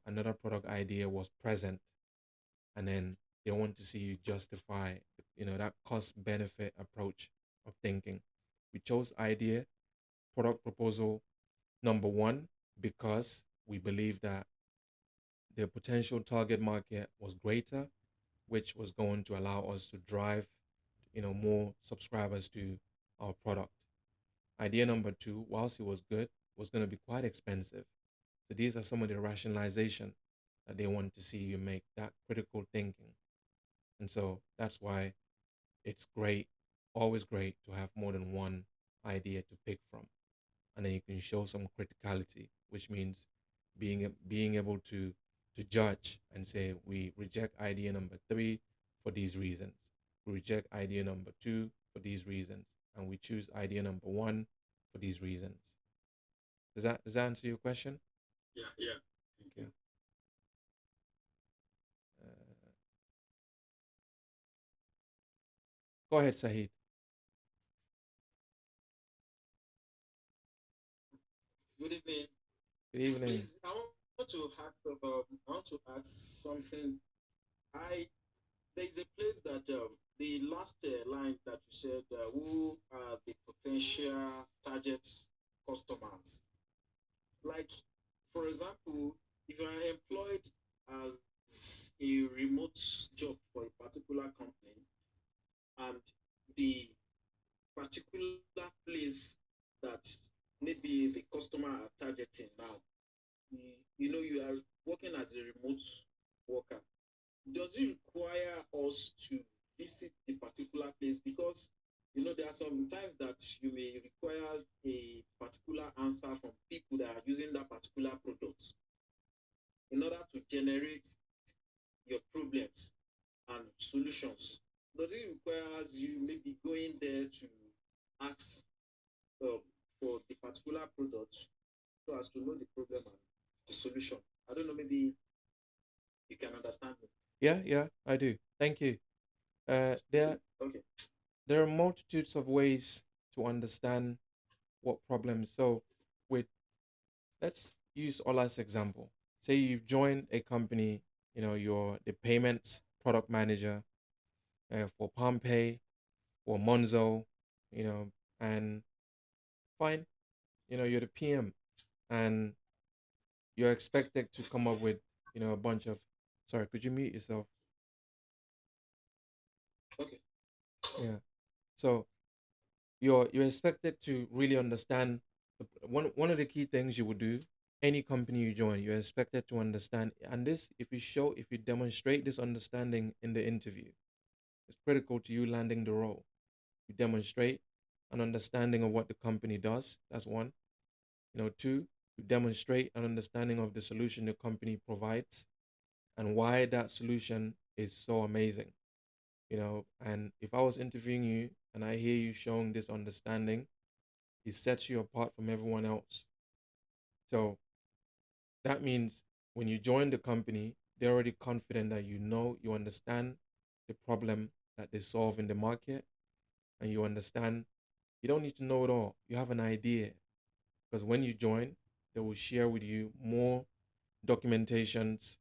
another product idea was present, and then they want to see you justify, that cost benefit approach of thinking. We chose idea, product proposal number one because we believe that the potential target market was greater, which was going to allow us to drive, more subscribers to our product. Idea number two, whilst it was good, was going to be quite expensive. So these are some of the rationalization that they want to see you make, that critical thinking. And so that's why it's great, always great to have more than one idea to pick from. And then you can show some criticality, which means being able to judge and say we reject idea number three for these reasons. We reject idea number two for these reasons, and we choose idea number one for these reasons. Does that answer your question? Yeah, yeah. Thank Okay. you. Uh, Go ahead, Sahid. Good evening. Good evening. Please, I want to ask something. I There is a place that the last line that you said, who are the potential target customers? Like, for example, if you are employed as a remote job for a particular company, and the particular place that maybe the customer are targeting now remote worker, does it require us to visit a particular place? Because there are some times that you may require a particular answer from people that are using that particular product in order to generate your problems and solutions. Does it require you maybe going there to ask um, for the particular product so as to know the problem and the solution? I don't know, maybe you can understand me. Yeah, I do. Thank you. There Okay. there are multitudes of ways to understand what problems. So, with let's use Ola's example. Say you've joined a company, you're the payments product manager for Pompey or Monzo, you know, and fine, you're the PM and you're expected to come up with, a bunch of, sorry, could you mute yourself? Okay. Yeah. So you're expected to really understand one of the key things you would do any company you join you're expected to understand, and this if you demonstrate this understanding in the interview, it's critical to you landing the role. You demonstrate an understanding of what the company does. That's one. Two, you demonstrate an understanding of the solution the company provides and why that solution is so amazing. And if I was interviewing you and I hear you showing this understanding, it sets you apart from everyone else. So that means when you join the company, they're already confident that you understand the problem that they solve in the market, and you understand you don't need to know it all. You have an idea because when you join, they will share with you more documentations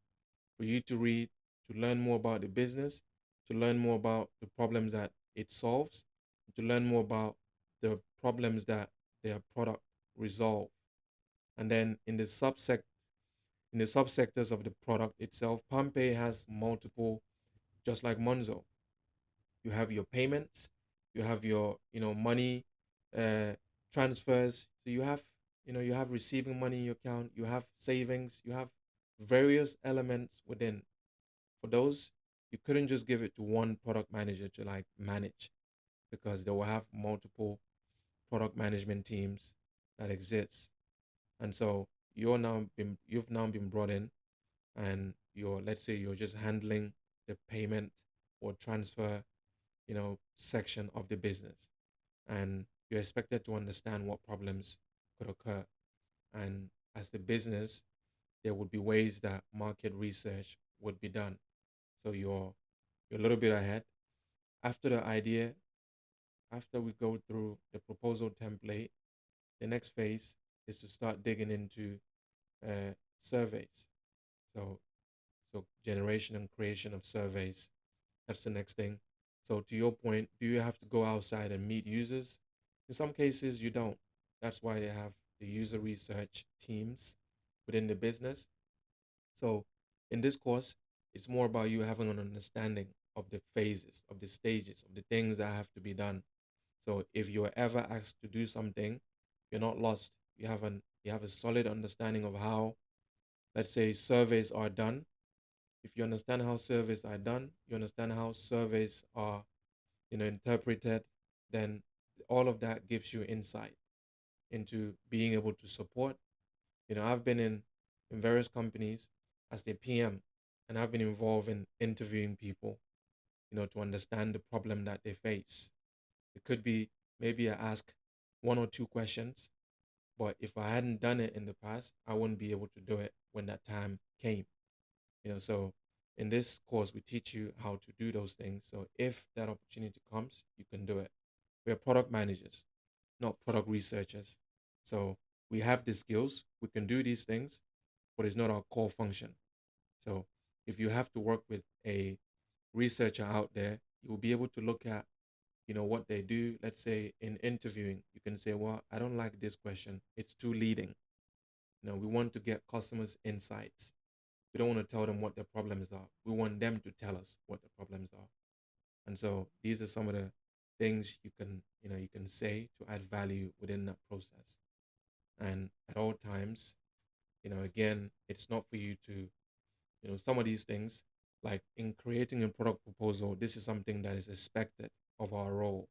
for you to read, to learn more about the business, to learn more about the problems that it solves, to learn more about the problems that their product resolve. And then in the subsectors of the product itself, Pompey has multiple, just like Monzo. You have your payments, you have your, money uh, transfers. So you have receiving money in your account, you have savings, you have various elements within. For those, you couldn't just give it to one product manager to like manage because they will have multiple product management teams that exist. And so you've now been brought in and let's say you're just handling the payment or transfer, section of the business. And you're expected to understand what problems could occur. And as the business, there would be ways that market research would be done. So you're a little bit ahead. After the idea, after we go through the proposal template, the next phase is to start digging into surveys. So generation and creation of surveys. That's the next thing. So to your point, do you have to go outside and meet users? In some cases, you don't. That's why they have the user research teams within the business. So in this course, it's more about you having an understanding of the phases, of the stages, of the things that have to be done. So if you're ever asked to do something, you're not lost. You have a solid understanding of how, let's say, surveys are done. If you understand how surveys are done, you understand how surveys are, interpreted, then all of that gives you insight into being able to support. I've been in various companies as the PM, and I've been involved in interviewing people, to understand the problem that they face. It could be maybe I ask one or two questions, but if I hadn't done it in the past, I wouldn't be able to do it when that time came. So in this course, we teach you how to do those things. So if that opportunity comes, you can do it. We're product managers, not product researchers. So we have the skills, we can do these things, but it's not our core function. So if you have to work with a researcher out there, you will be able to look at, what they do. Let's say in interviewing, you can say, well, I don't like this question. It's too leading. We want to get customers' insights. We don't want to tell them what their problems are. We want them to tell us what the problems are. And so these are some of the things you can say to add value within that process. And at all times, again, it's not for you to some of these things, like in creating a product proposal, this is something that is expected of our role.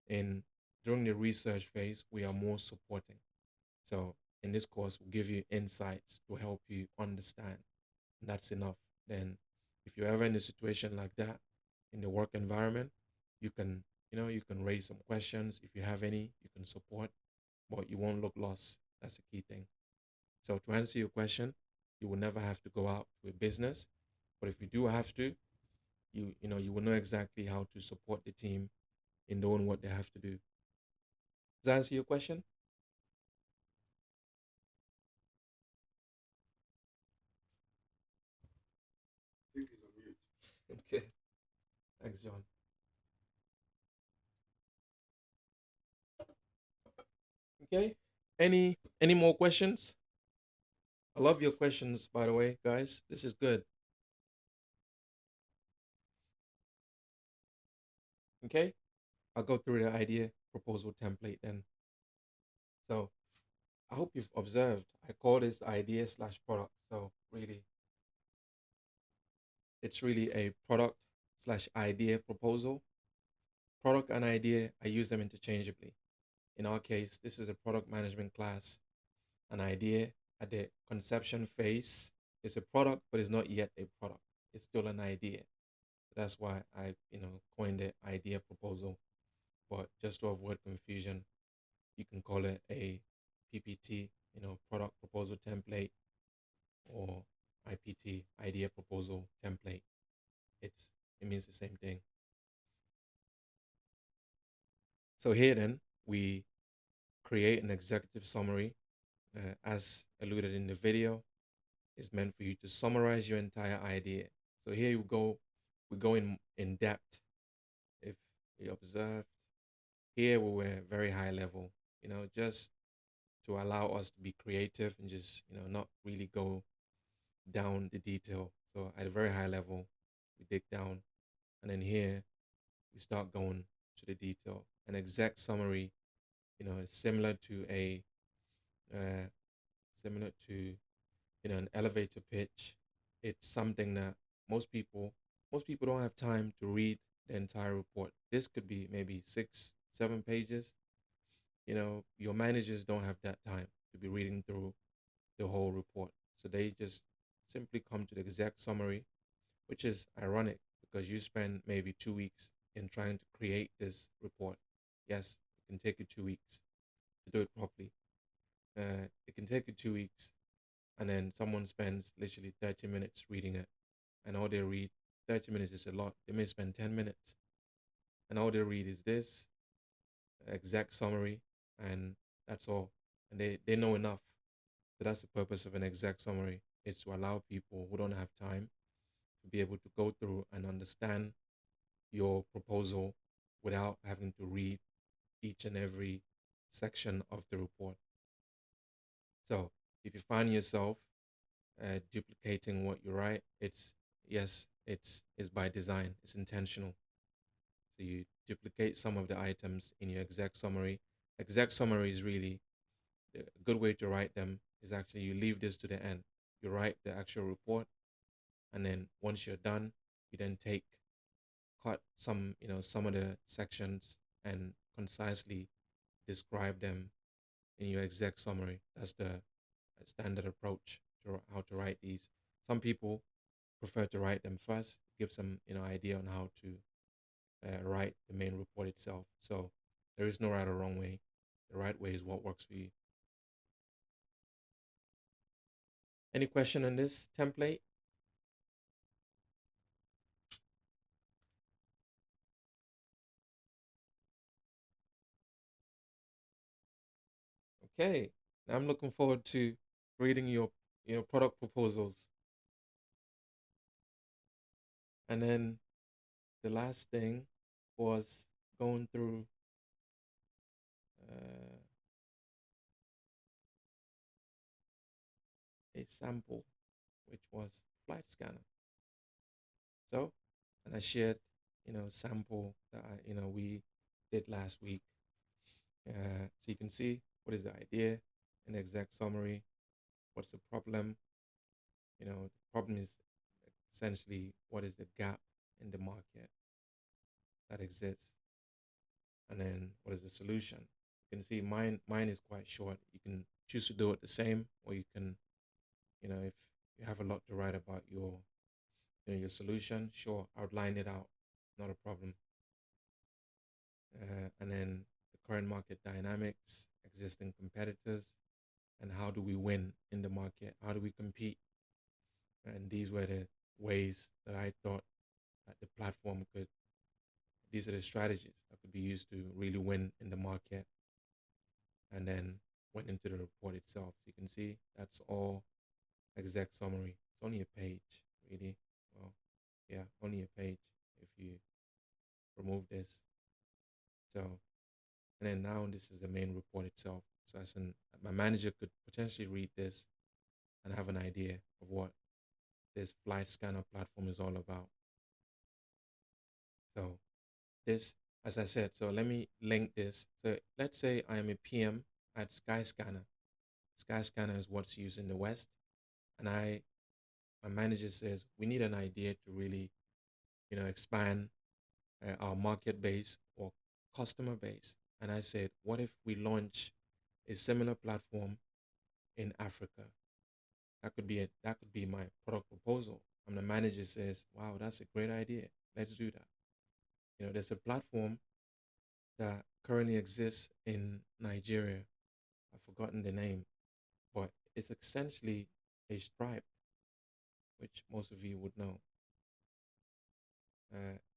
In During the research phase, we are more supporting. So in this course, we'll give you insights to help you understand. And that's enough. Then if you're ever in a situation like that in the work environment, you can, you can raise some questions. If you have any, you can support, but you won't look lost. That's the key thing. So to answer your question, you will never have to go out to a business. But if you do have to, you will know exactly how to support the team in doing what they have to do. Does that answer your question? I think he's on mute. Okay. Thanks, John. Okay. Any more questions? I love your questions, by the way, guys. This is good. Okay. I'll go through the idea proposal template then. So I hope you've observed. I call this idea slash product. So really, it's really a product slash idea proposal. Product and idea, I use them interchangeably. In our case, this is a product management class. An idea at the conception phase is a product, but it's not yet a product. It's still an idea. That's why I, coined the idea proposal. But just to avoid confusion, you can call it a PPT, product proposal template, or IPT, idea proposal template. It means the same thing. So here then we create an executive summary, as alluded in the video. Is meant for you to summarize your entire idea. So here we go in depth. If you observed, here we were very high level, just to allow us to be creative and just, not really go down the detail. So at a very high level, we dig down, and then here we start going to the detail. An exact summary, is uh, similar to an elevator pitch. It's something that most people most people don't have time to read the entire report. This could be maybe 6 7 pages. Your managers don't have that time to be reading through the whole report, so they just simply come to the exact summary, which is ironic because you spend maybe 2 weeks in trying to create this report. Yes, it can take you 2 weeks to do it properly. It can take you 2 weeks, and then someone spends literally 30 minutes reading it, and all they read, 30 minutes is a lot. They may spend 10 minutes, and all they read is this exact summary, and that's all. And they know enough. So that's the purpose of an exact summary. It's to allow people who don't have time to be able to go through and understand your proposal without having to read each and every section of the report. So if you find yourself duplicating what you write, it's by design. It's intentional. So you duplicate some of the items in your exact summary. Exact summary is really a good way to write them. Is actually you leave this to the end. You write the actual report, and then once you're done, you then cut some of the sections and concisely describe them in your exact summary. That's the standard approach to how to write these. Some people prefer to write them first, gives them idea on how to write the main report itself. So there is no right or wrong way. The right way is what works for you. Any question on this template? Okay. Now I'm looking forward to reading your product proposals. And then the last thing was going through uh, a sample, which was flight scanner. So, and I shared, sample that we did last week. So you can see what is the idea, an exact summary, what's the problem, problem is essentially what is the gap in the market that exists, and then what is the solution. You can see mine is quite short. You can choose to do it the same, or you can, if you have a lot to write about your solution, sure, outline it out, not a problem. And then the current market dynamics, existing competitors, and how do we win in the market? How do we compete? And these were the ways that I thought that the platform could, these are the strategies that could be used to really win in the market. And then went into the report itself. So you can see that's all exec summary. It's only a page, really. Well, yeah, only a page if you remove this. So, and then now this is the main report itself. So as my manager could potentially read this and have an idea of what this flight scanner platform is all about. So this, as I said, so let me link this. So let's say I am a PM at Skyscanner. Skyscanner is what's used in the West. And my manager says, we need an idea to really, expand our market base or customer base. And I said, what if we launch a similar platform in Africa? That could be my product proposal. And the manager says, wow, that's a great idea. Let's do that. There's a platform that currently exists in Nigeria. I've forgotten the name, but it's essentially a Stripe, which most of you would know.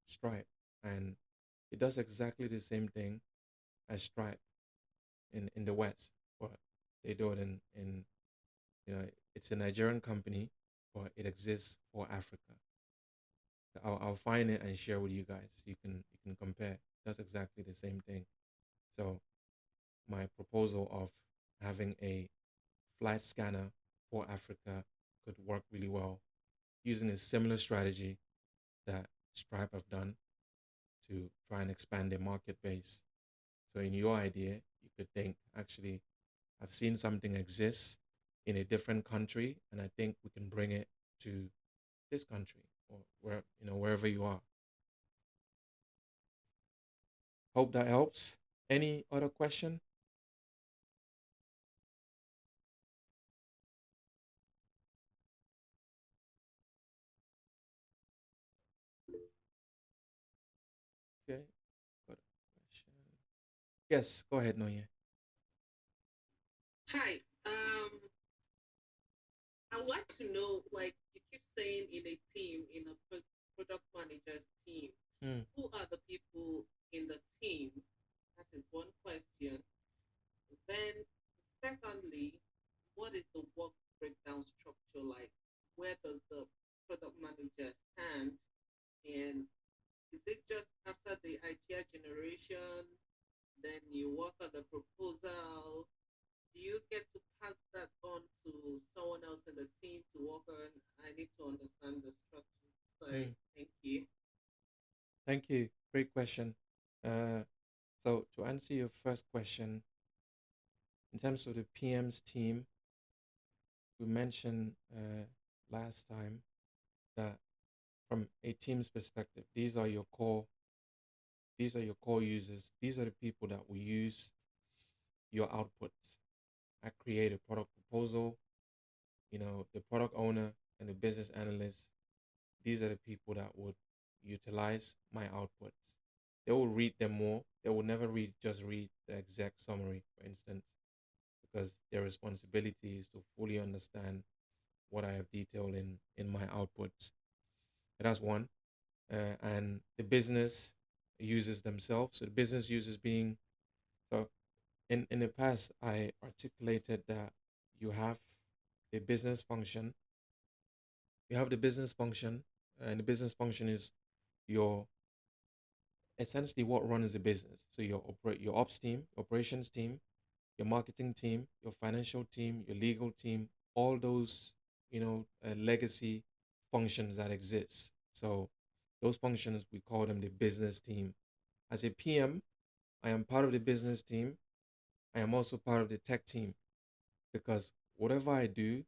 Stripe, and it does exactly the same thing as Stripe in the West, but they do it in it's a Nigerian company, but it exists for Africa. So I'll find it and share with you guys. You can compare. That's exactly the same thing. So my proposal of having a flight scanner for Africa could work really well using a similar strategy that Stripe have done to try and expand their market base. So in your idea, you could think, actually, I've seen something exist in a different country, and I think we can bring it to this country or wherever you are. Hope that helps. Any other question? Okay, got a question. Yes, go ahead, Noye. Hi. I would like to know, like you keep saying, in a team, in a product manager's team, Hmm. who are the people in the team? That is one question. Then, secondly, what is the work breakdown structure like? Where does the product manager stand? And is it just after the idea generation, then you work on the proposal? Do you get to pass that on to someone else in the team to work on? I need to understand the structure. Hmm. Sorry, thank you. Thank you. Great question. Uh, so to answer your first question, in terms of the PM's team, we mentioned last time that from a team's perspective, these are your core users. These are the people that will use your outputs. I create a product proposal, the product owner and the business analyst, these are the people that would utilize my outputs. They will read them more. They will never just read the exact summary, for instance, because their responsibility is to fully understand what I have detailed in my outputs. That's one. And the business users themselves. So the business users being, so in the past, I articulated that you have a business function. You have the business function, and the business function is your essentially what runs the business. So your ops team, your operations team, your marketing team, your financial team, your legal team, all those legacy functions that exist. So those functions, we call them the business team. As a PM, I am part of the business team. I am also part of the tech team because whatever I do,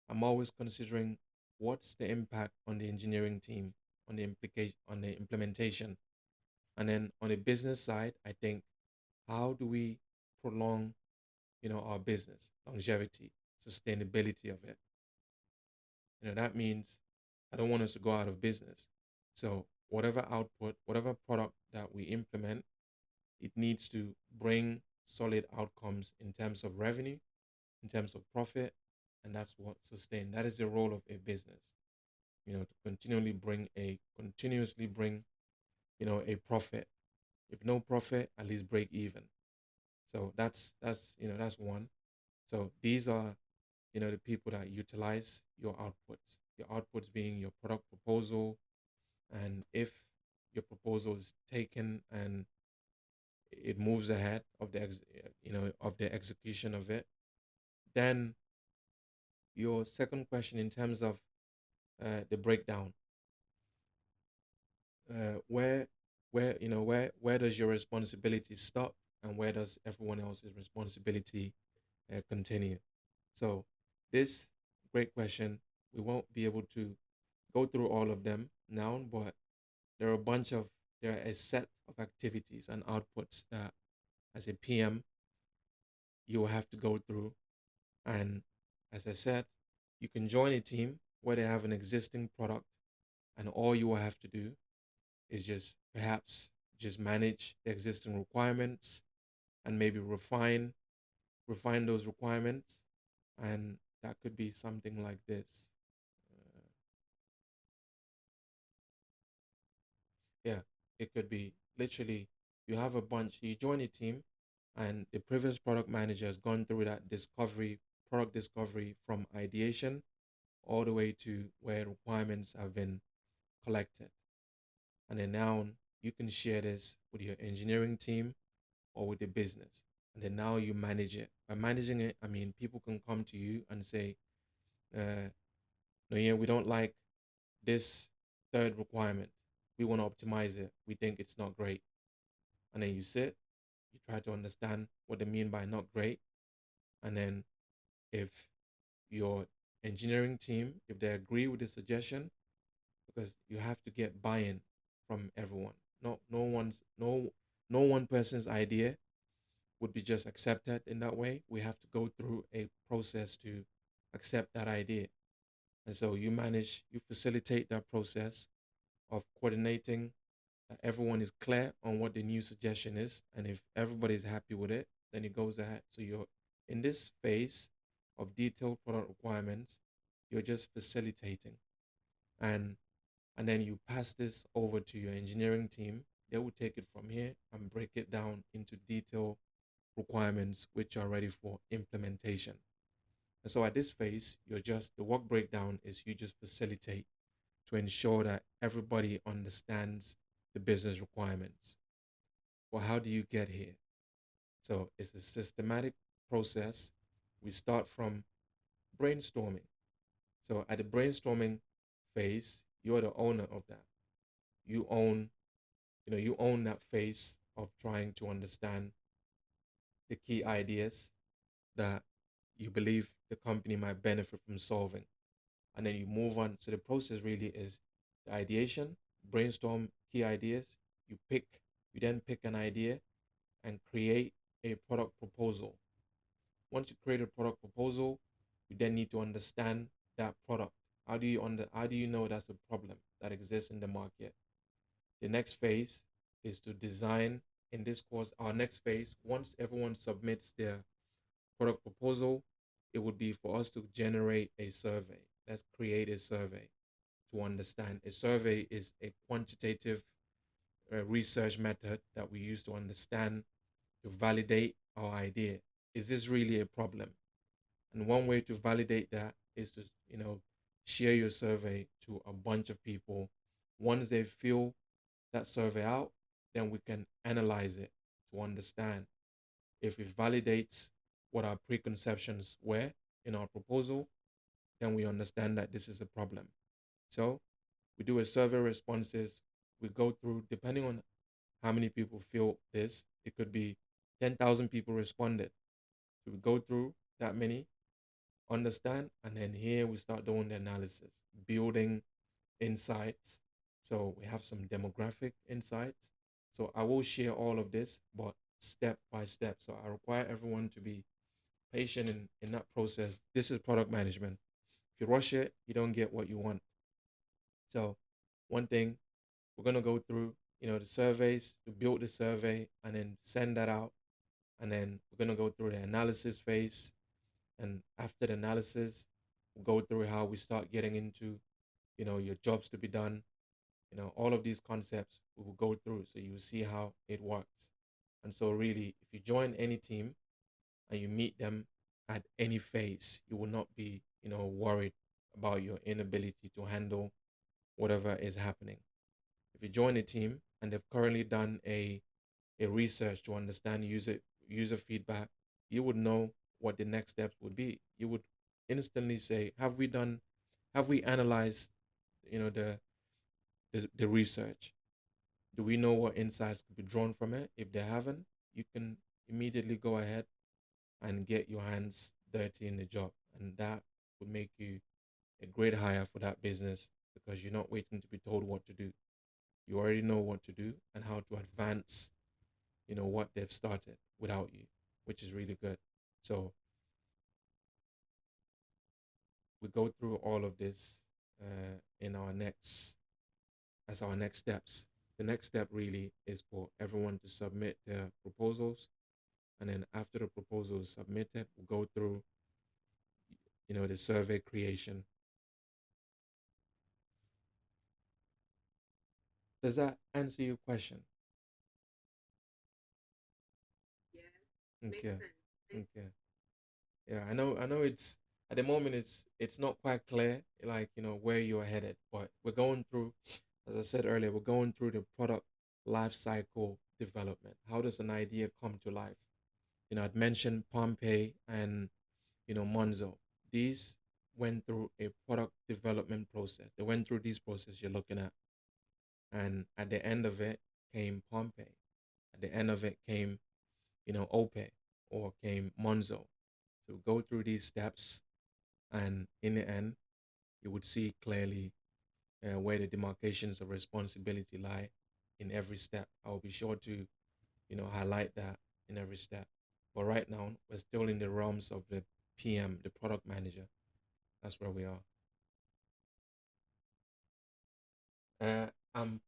I'm always considering what's the impact on the engineering team, on the implication, on the implementation, and then on the business side, I think, how do we prolong, our business longevity, sustainability of it? That means I don't want us to go out of business. So whatever output, whatever product that we implement, it needs to bring solid outcomes in terms of revenue, in terms of profit, and that's what sustain. That is the role of a business, to continuously bring, a profit. If no profit, at least break even. So that's one. So these are, the people that utilize your outputs. Your outputs being your product proposal, and if your proposal is taken and it moves ahead of the execution of it, then your second question in terms of the breakdown, where where does your responsibility stop and where does everyone else's responsibility continue? So this great question. We won't be able to go through all of them now, but there are a bunch of there are a set of activities and outputs that as a PM you will have to go through. And as I said, you can join a team where they have an existing product, and all you will have to do is just perhaps just manage the existing requirements and maybe refine those requirements. And that could be something like this. Uh, yeah, it could be literally you have a bunch, you join a team, and the previous product manager has gone through that product discovery from ideation all the way to where requirements have been collected. And then now you can share this with your engineering team or with the business. And then now you manage it. By managing it, I mean people can come to you and say, no, yeah, we don't like this third requirement. We want to optimize it. We think it's not great. And then you sit, you try to understand what they mean by not great. And then if your engineering team, if they agree with the suggestion, because you have to get buy-in from everyone. No one person's idea would be just accepted in that way. We have to go through a process to accept that idea. And so you facilitate that process of coordinating that everyone is clear on what the new suggestion is. And if everybody is happy with it, then it goes ahead. So you're in this phase of detailed product requirements, you're just facilitating. And and then you pass this over to your engineering team. They will take it from here and break it down into detailed requirements which are ready for implementation. And so at this phase, the work breakdown is you just facilitate to ensure that everybody understands the business requirements. Well, how do you get here? So it's a systematic process. We start from brainstorming. So at the brainstorming phase, you're the owner of that. You own, you own that phase of trying to understand the key ideas that you believe the company might benefit from solving. And then you move on. So the process really is the ideation, brainstorm key ideas, you pick, you then pick an idea and create a product proposal. Once you create a product proposal, you then need to understand that product. How do you know that's a problem that exists in the market? The next phase is to design. In this course, our next phase, once everyone submits their product proposal, it would be for us to generate a survey. Let's create a survey to understand. A survey is a quantitative research method that we use to understand, to validate our idea. Is this really a problem? And one way to validate that is to, share your survey to a bunch of people. Once they fill that survey out, then we can analyze it to understand if it validates what our preconceptions were in our proposal, then we understand that this is a problem. So we do a survey responses. We go through, depending on how many people feel this, it could be 10,000 people responded. So we go through that many, understand, and then here we start doing the analysis building insights. So we have some demographic insights. So I will share all of this, but step by step. So I require everyone to be patient in that process. This is product management. If you rush it, you don't get what you want. So one thing we're gonna go through, the surveys to build the survey and then send that out. And then we're gonna go through the analysis phase. And after the analysis, we'll go through how we start getting into, your jobs to be done. All of these concepts we will go through so you will see how it works. And so really, if you join any team and you meet them at any phase, you will not be, worried about your inability to handle whatever is happening. If you join a team and they've currently done a research to understand user feedback, you would know what the next steps would be. You would instantly say, have we analyzed, the the research? Do we know what insights could be drawn from it? If they haven't, you can immediately go ahead and get your hands dirty in the job. And that would make you a great hire for that business because you're not waiting to be told what to do. You already know what to do and how to advance, what they've started without you, which is really good. So we go through all of this in our next as our next steps. The next step really is for everyone to submit their proposals, and then after the proposal is submitted, we'll go through, the survey creation. Does that answer your question? Yeah, makes Okay, sense. okay. Yeah, I know it's at the moment it's not quite clear, like, where you're headed, but we're going through, as I said earlier, we're going through the product life cycle development. How does an idea come to life? I'd mentioned Pompeii and, Monzo. These went through a product development process. They went through these processes you're looking at. And at the end of it came Pompeii. At the end of it came, Ope or came Monzo. So go through these steps, and in the end, you would see clearly where the demarcations of responsibility lie in every step. I will be sure to, highlight that in every step. But right now, we're still in the realms of the PM, the product manager. That's where we are. I'm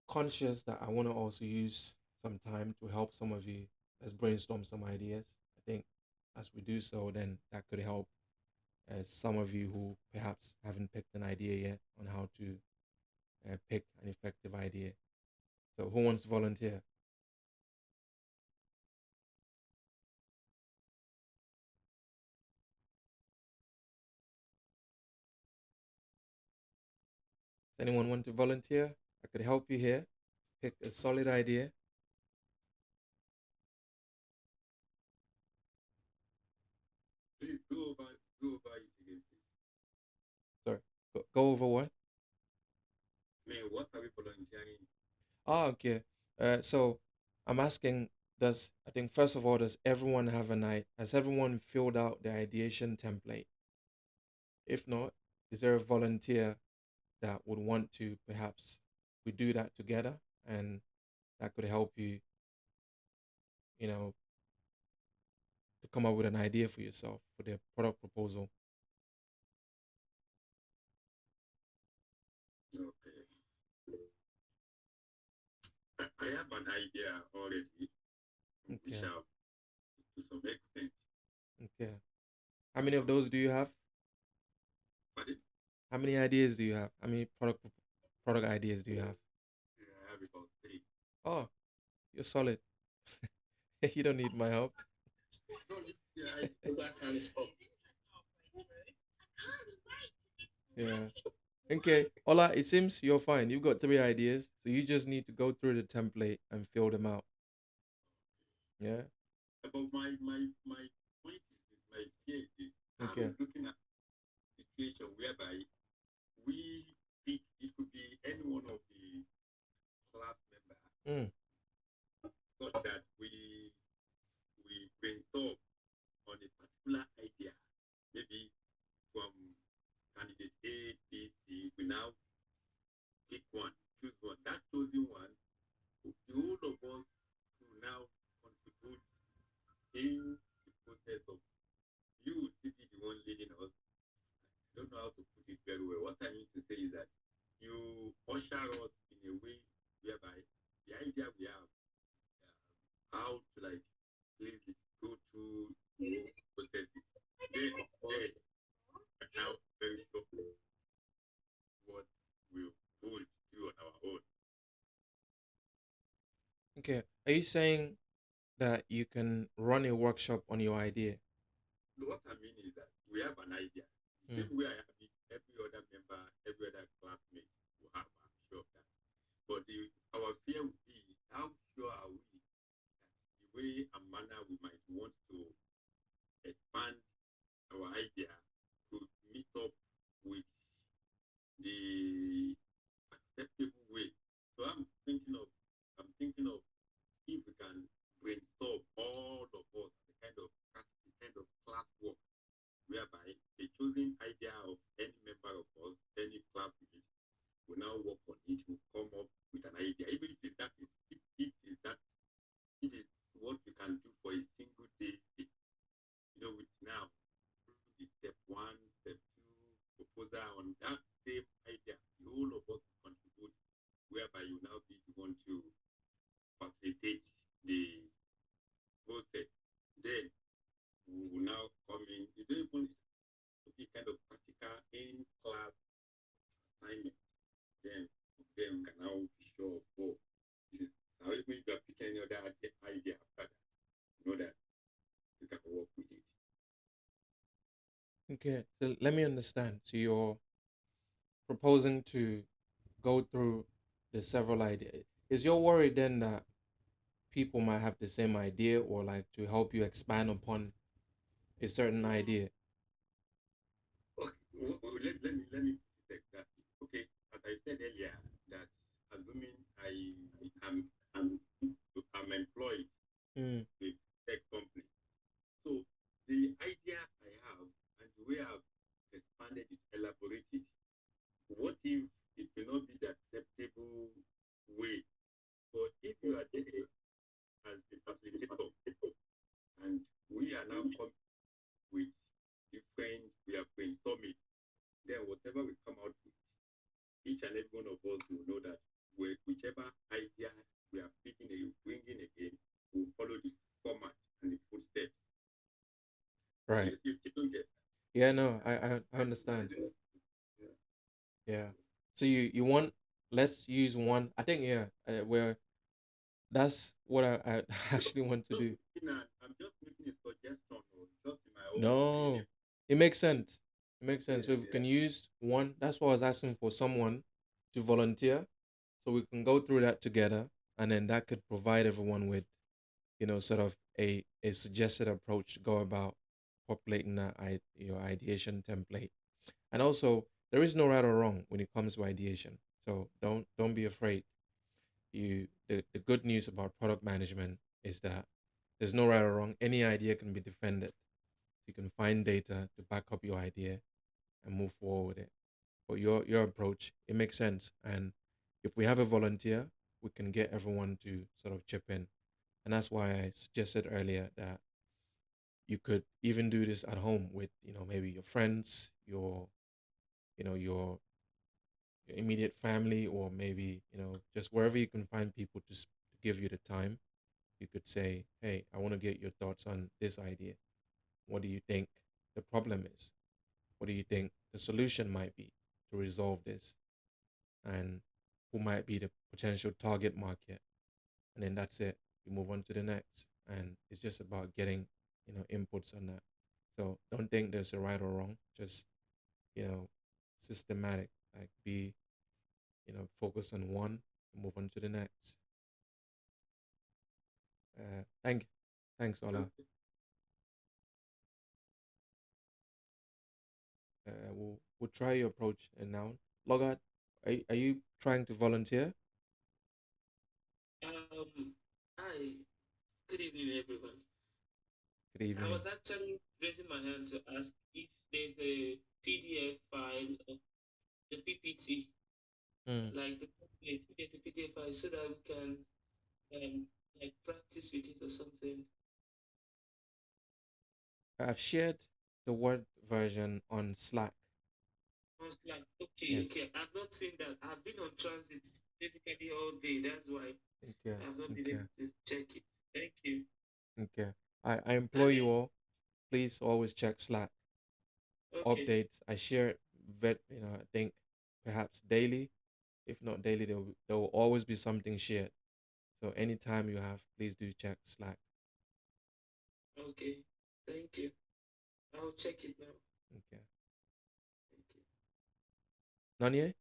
conscious that I want to also use some time to help some of you. Let's brainstorm some ideas. I think as we do so, then that could help some of you who perhaps haven't picked an idea yet on how to pick an effective idea. So, who wants to volunteer? Does anyone want to volunteer? I could help you here. Pick a solid idea. Please go over it again, please. Sorry, go over what? Man, what are we volunteering? Okay. So I'm asking, I think first of all, does everyone have has everyone filled out the ideation template? If not, is there a volunteer that would want to perhaps we do that together and that could help you, you know, to come up with an idea for yourself for the product proposal? Okay. I have an idea already, which Okay. have to some extent. Okay. How many of those do you have? But How many ideas do you have? How many product ideas do you have? I have about three. Oh, you're solid. You don't need my help. No, yeah, I that kind of stuff. Yeah. Okay. Ola, it seems you're fine. You've got three ideas, so you just need to go through the template and fill them out. Yeah. About my point is my fear is Okay. I'm looking at a situation whereby we pick it could be any one of the class members Mm. such that we brainstorm on a particular idea, maybe from candidate A, B, C, pick one, choose one. That chosen one, the whole of us will now contribute in the process of you will still be the one leading us. I don't know how to put it very well. What I mean to say is that you usher us in a way whereby the idea we have, how to like place it, go through the whole process. Then now very sure what we'll do on our own. Okay. Are you saying that you can run a workshop on your idea? What I mean is that we have an idea. The Mm. same way I have it, every other member, every other classmate will have, I'm sure of that. But our fear would be how sure are we that the way and manner we might want to expand our idea could meet up with the acceptable way. So I'm thinking of if we can brainstorm all of us the kind of class work whereby a chosen idea of any member of us, any classmate, will now work on it, will come up with an idea, even if that is if that if it's what we can do for a single day, with now the step one, step two proposal on that same idea, the whole of us will contribute, whereby you now be the one to facilitate the process. Then we will now come in. You don't even to be kind of practical in class assignment. Then we can now be sure, oh, this is now even if you are picking any other idea after that, you know that you can work with it. Okay. So let me understand. So you're proposing to go through the several ideas. Is your worry then that people might have the same idea or like to help you expand upon a certain idea? Okay, let me put it exactly. Okay, as I said earlier, that assuming am I'm employed Mm. with tech company, so the idea I have and the way I've expanded it, elaborated, what if it may not be the acceptable way? But if you are there as the facilitator and we are now coming with we are brainstorming, then whatever we come out with, each and every one of us will know that whichever idea we are bringing again, will follow the format and the footsteps. Right. You still don't get Yeah, no, I understand. yeah. Yeah. So you want, let's use one. I think yeah, where that's what I actually want to do. I'm just making a suggestion, or just in my own opinion. No, it makes sense. It makes sense. So Yes, we can use one. That's why I was asking for someone to volunteer, so we can go through that together, and then that could provide everyone with, sort of a suggested approach to go about populating that your ideation template. And also, there is no right or wrong when it comes to ideation. So don't be afraid. The good news about product management is that there's no right or wrong. Any idea can be defended. You can find data to back up your idea and move forward with it. But your approach, it makes sense. And if we have a volunteer, we can get everyone to sort of chip in. And that's why I suggested earlier that you could even do this at home with, maybe your friends, your immediate family, or maybe, just wherever you can find people to give you the time. You could say, hey, I want to get your thoughts on this idea. What do you think the problem is? What do you think the solution might be to resolve this? And who might be the potential target market? And then that's it. You move on to the next. And it's just about getting, inputs on that. So don't think there's a right or wrong. Just, you know, systematic. Like be, focus on one, move on to the next. Thanks, Ola. Okay. We'll try your approach and now. Logat, are you trying to volunteer? Hi, good evening, everyone. Good I evening. was actually raising my hand to ask if there's a PDF file of the PPT Mm. like the template, get a PDF file so that we can um, like practice with it or something. I've shared the Word version on Slack. I was like, okay, Yes. okay. I've not seen that. I've been on transit basically all day. That's why Okay. I've not been Okay. able to check it. Thank you. Okay. I implore And you then, all, please always check Slack. okay, Updates. I share it, I think perhaps daily. If not daily, there will always be something shared. So anytime you have, please do check Slack. okay. Thank you. I'll check it now. Okay. Thank you. Nanye?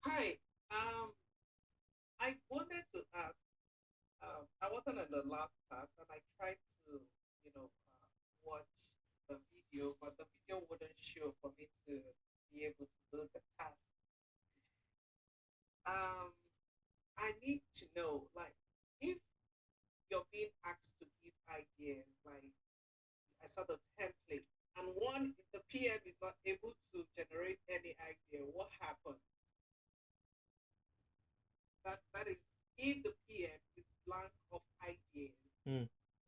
Hi. I wanted to ask. I wasn't in the last class, and I tried to, watch the video, but the video wouldn't show for me to be able to do the task. Um, I need to know, like, if you're being asked to give ideas, like I saw the template, and the PM is not able to generate any idea, what happened? That is, if the PM is blank of ideas, Hmm.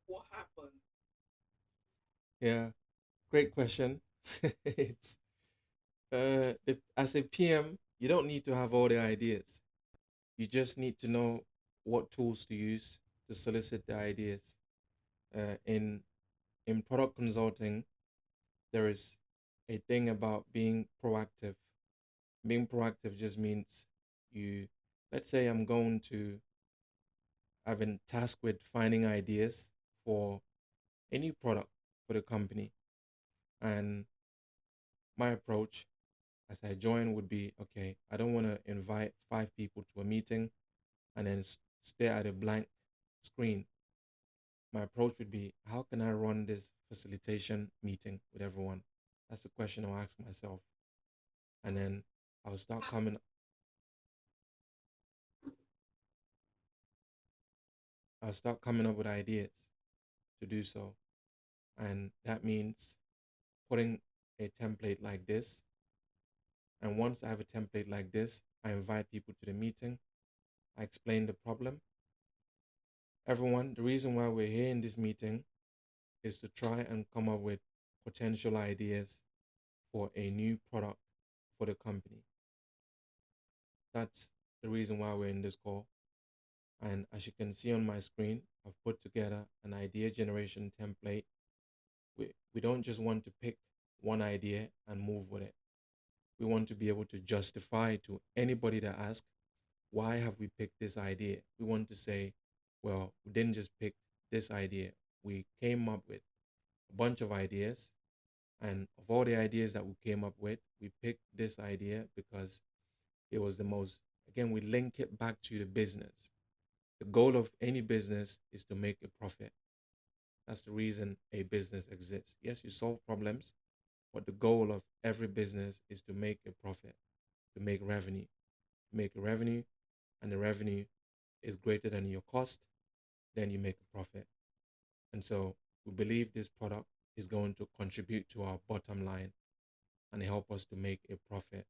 what happened? Yeah. Great question. It's if, as a PM, you don't need to have all the ideas. You just need to know what tools to use to solicit the ideas. In product consulting, there is a thing about being proactive. Being proactive just means you, let's say I'm going to, I've been tasked with finding ideas for a new product for the company. And my approach as I join would be okay, I don't want to invite five people to a meeting and then stare at a blank screen. My approach would be how can I run this facilitation meeting with everyone? That's the question I'll ask myself. And then I'll start coming I'll start coming up with ideas to do so. And that means putting a template like this. And once I have a template like this, I invite people to the meeting. I explain the problem. Everyone, the reason why we're here in this meeting is to try and come up with potential ideas for a new product for the company. That's the reason why we're in this call. And as you can see on my screen, I've put together an idea generation template. We don't just want to pick one idea and move with it. We want to be able to justify to anybody that asks, why have we picked this idea? We want to say, well, we didn't just pick this idea. We came up with a bunch of ideas. And of all the ideas that we came up with, we picked this idea because it was the most, again, we link it back to the business. The goal of any business is to make a profit. That's the reason a business exists. Yes, you solve problems, but the goal of every business is to make a profit, to make revenue, make a revenue, and the revenue is greater than your cost, then you make a profit. And so we believe this product is going to contribute to our bottom line and help us to make a profit.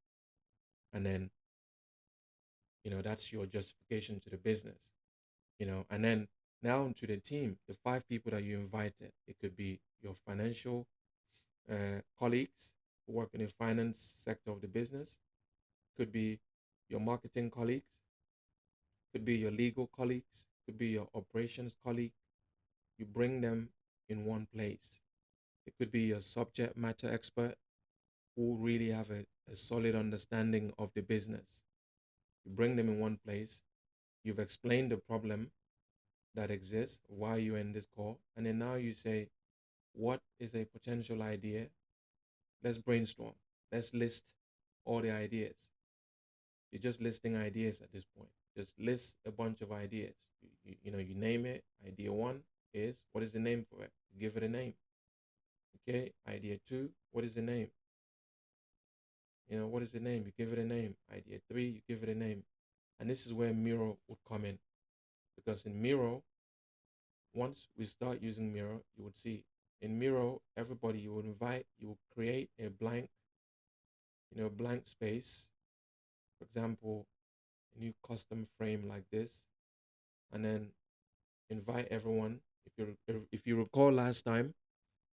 And then, that's your justification to the business, and then now to the team, the five people that you invited. It could be your financial colleagues who work in the finance sector of the business, could be your marketing colleagues, could be your legal colleagues, could be your operations colleague. You bring them in one place. It could be your subject matter expert who really have a solid understanding of the business. You bring them in one place. You've explained the problem that exists, why you're in this call, and then now you say, what is a potential idea? Let's brainstorm. Let's list all the ideas. You're just listing ideas at this point. Just list a bunch of ideas. You name it. Idea one is, what is the name for it? You give it a name. Okay. Idea two, what is the name? What is the name? You give it a name. Idea three, you give it a name. And this is where Miro would come in. Because in Miro, once we start using Miro, you would see in Miro, everybody you would invite, you would create a blank blank space. For example, a new custom frame like this, and then invite everyone. If you recall last time,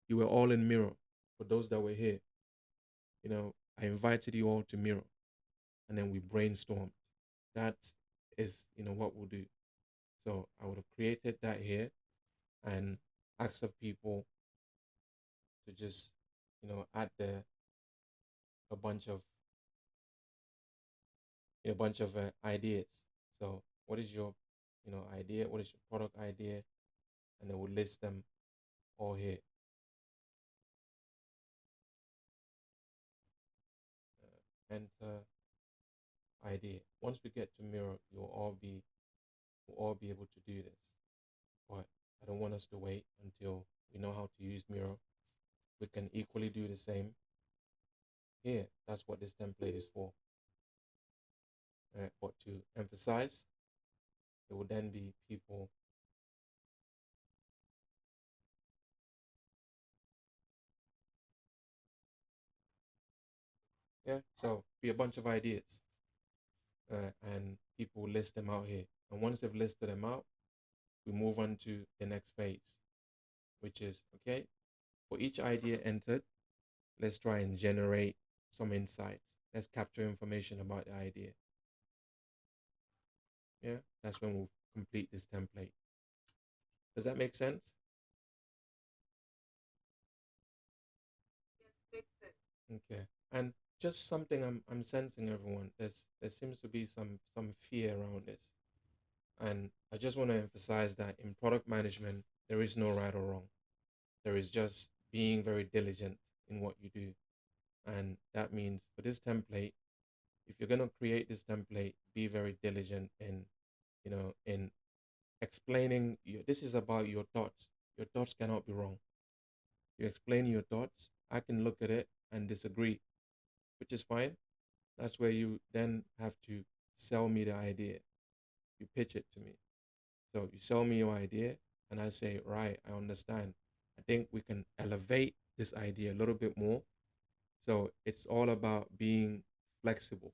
you were all in Miro. For those that were here, I invited you all to Miro, and then we brainstormed. That is, what we'll do. So I would have created that here and asked of people to just, add a bunch of ideas. So what is your, idea? What is your product idea? And then we'll list them all here. Enter idea. Once we get to Miro, we'll all be able to do this. But I don't want us to wait until we know how to use Miro. We can equally do the same here. That's what this template is for. But to emphasize, there will then be people so be a bunch of ideas, and people will list them out here. And once they've listed them out, we move on to the next phase, which is, okay, for each idea entered, let's try and generate some insights. Let's capture information about the idea. Yeah, that's when we'll complete this template. Does that make sense? Yes, makes sense. Okay. And just something I'm sensing, everyone. There seems to be some fear around this. And I just want to emphasize that in product management, there is no right or wrong. There is just being very diligent in what you do. And that means for this template, if you're going to create this template, be very diligent in explaining this is about your thoughts. Your thoughts cannot be wrong. You explain your thoughts, I can look at it and disagree, which is fine. That's where you then have to sell me the idea. You pitch it to me. So you sell me your idea, and I say, right, I understand. I think we can elevate this idea a little bit more. So it's all about being flexible.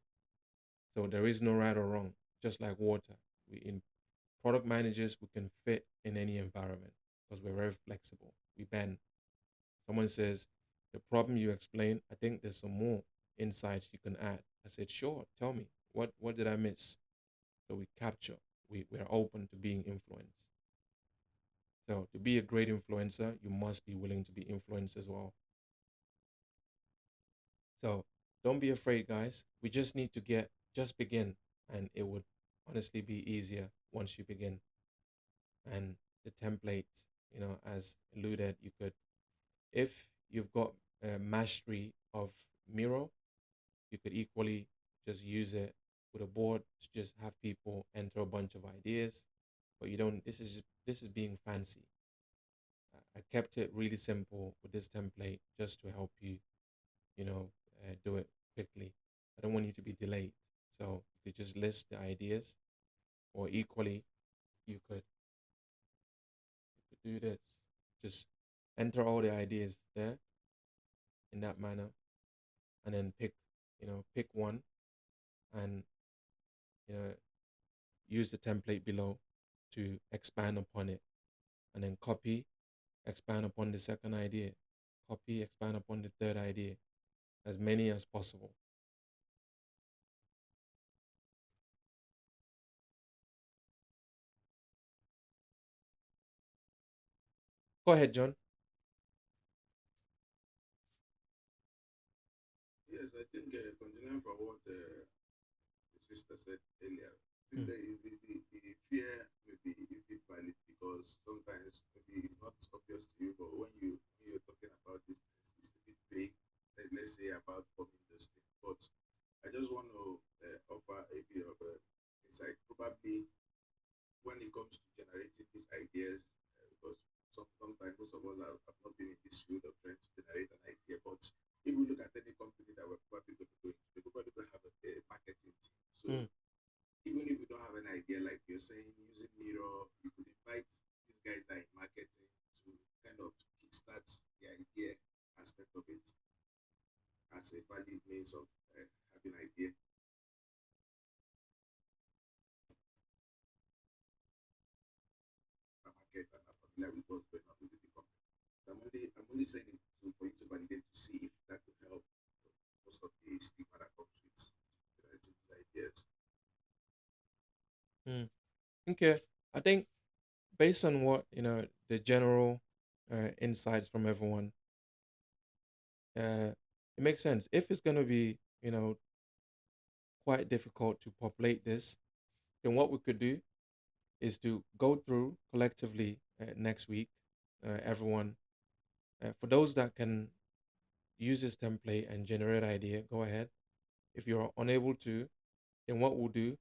So there is no right or wrong, just like water. In product managers, we can fit in any environment because we're very flexible. We bend. Someone says, the problem you explained, I think there's some more insights you can add. I said, sure, tell me. What did I miss? So we capture. We're open to being influenced. So to be a great influencer, you must be willing to be influenced as well. So don't be afraid, guys. We just need to just begin, and it would honestly be easier once you begin. And the templates, as alluded, if you've got a mastery of Miro, you could equally just use it with a board to just have people enter a bunch of ideas. But you don't. This is being fancy. I kept it really simple with this template just to help you, do it quickly. I don't want you to be delayed. So you could just list the ideas, or equally, you could do this. Just enter all the ideas there in that manner, and then pick one, and you know, use the template below to expand upon it, and then copy, expand upon the second idea, copy, expand upon the third idea, as many as possible. Go ahead, John. Yes, I think continuing from what the sister said earlier, I think the fear may be a bit valid because sometimes maybe it's not obvious to you, but when you're talking about this, it's a bit vague. Let's say about home industry, but I just want to offer a bit of insight. Probably when it comes to generating these ideas, because sometimes most of us have not been in this field of trying to generate an idea, but if we look at any company that we're probably going to go into, they're probably going to have a marketing team. So even if we don't have an idea, like you're saying, using Miro, you could invite these guys that are in marketing to kind of kickstart the idea aspect of it as a valid means of only saying it for you to validate to see if that could help most of the stigma that comes with generating these ideas. Hmm. Okay. I think based on what the general insights from everyone, it makes sense. If it's going to be quite difficult to populate this, then what we could do is to go through collectively next week, everyone. For those that can use this template and generate idea, go ahead. If you're unable to, then what we'll do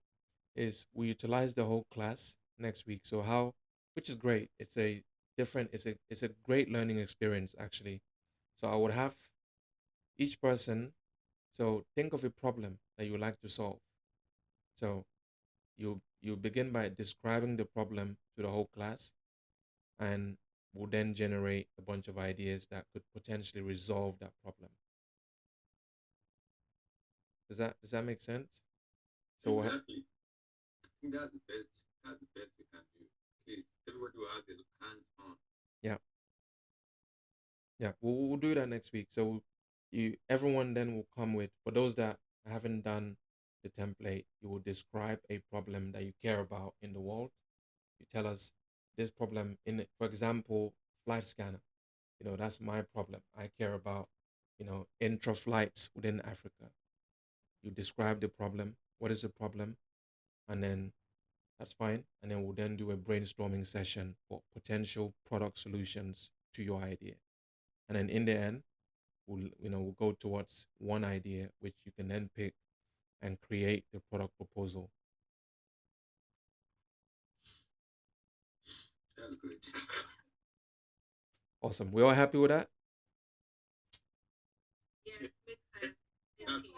is we utilize the whole class next week. So how, which is great. It's a great learning experience actually. So I would have each person. So think of a problem that you would like to solve. So you begin by describing the problem to the whole class, and will then generate a bunch of ideas that could potentially resolve that problem. Does that make sense? So Exactly. I think that's the best. That's the best we can do. At least everybody will have their hands on. yeah, yeah, we'll do that next week. So you everyone then will come with, for those that haven't done the template, you will describe a problem that you care about in the world. You tell us this problem in, for example, flight scanner. That's my problem. I care about intra flights within Africa. You describe the problem. What is the problem? And then that's fine. And then we'll then do a brainstorming session for potential product solutions to your idea. And then in the end, we'll go towards one idea which you can then pick and create the product proposal. That's good. Awesome. We all happy with that? Yes, makes sense. Thank you.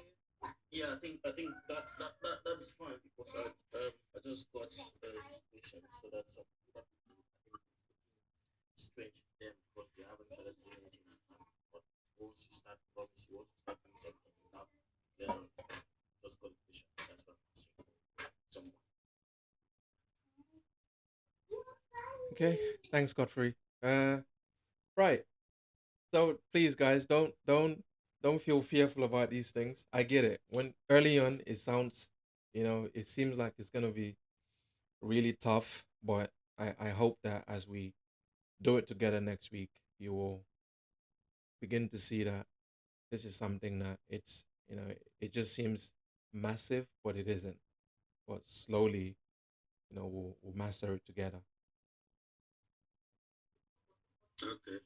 Yeah, I think that is fine because I just got the situation, so that's something that people, I think it's strange to them because they haven't started doing anything, and but once you start promise, you want to start doing something, you have then just got the question. That's what I'm saying. Someone. Okay. Thanks, Godfrey. Right. So please, guys, don't feel fearful about these things. I get it. When early on, it sounds, it seems like it's gonna be really tough, but I hope that as we do it together next week, you will begin to see that this is something that it just seems massive, but it isn't. But slowly, we'll master it together. Okay.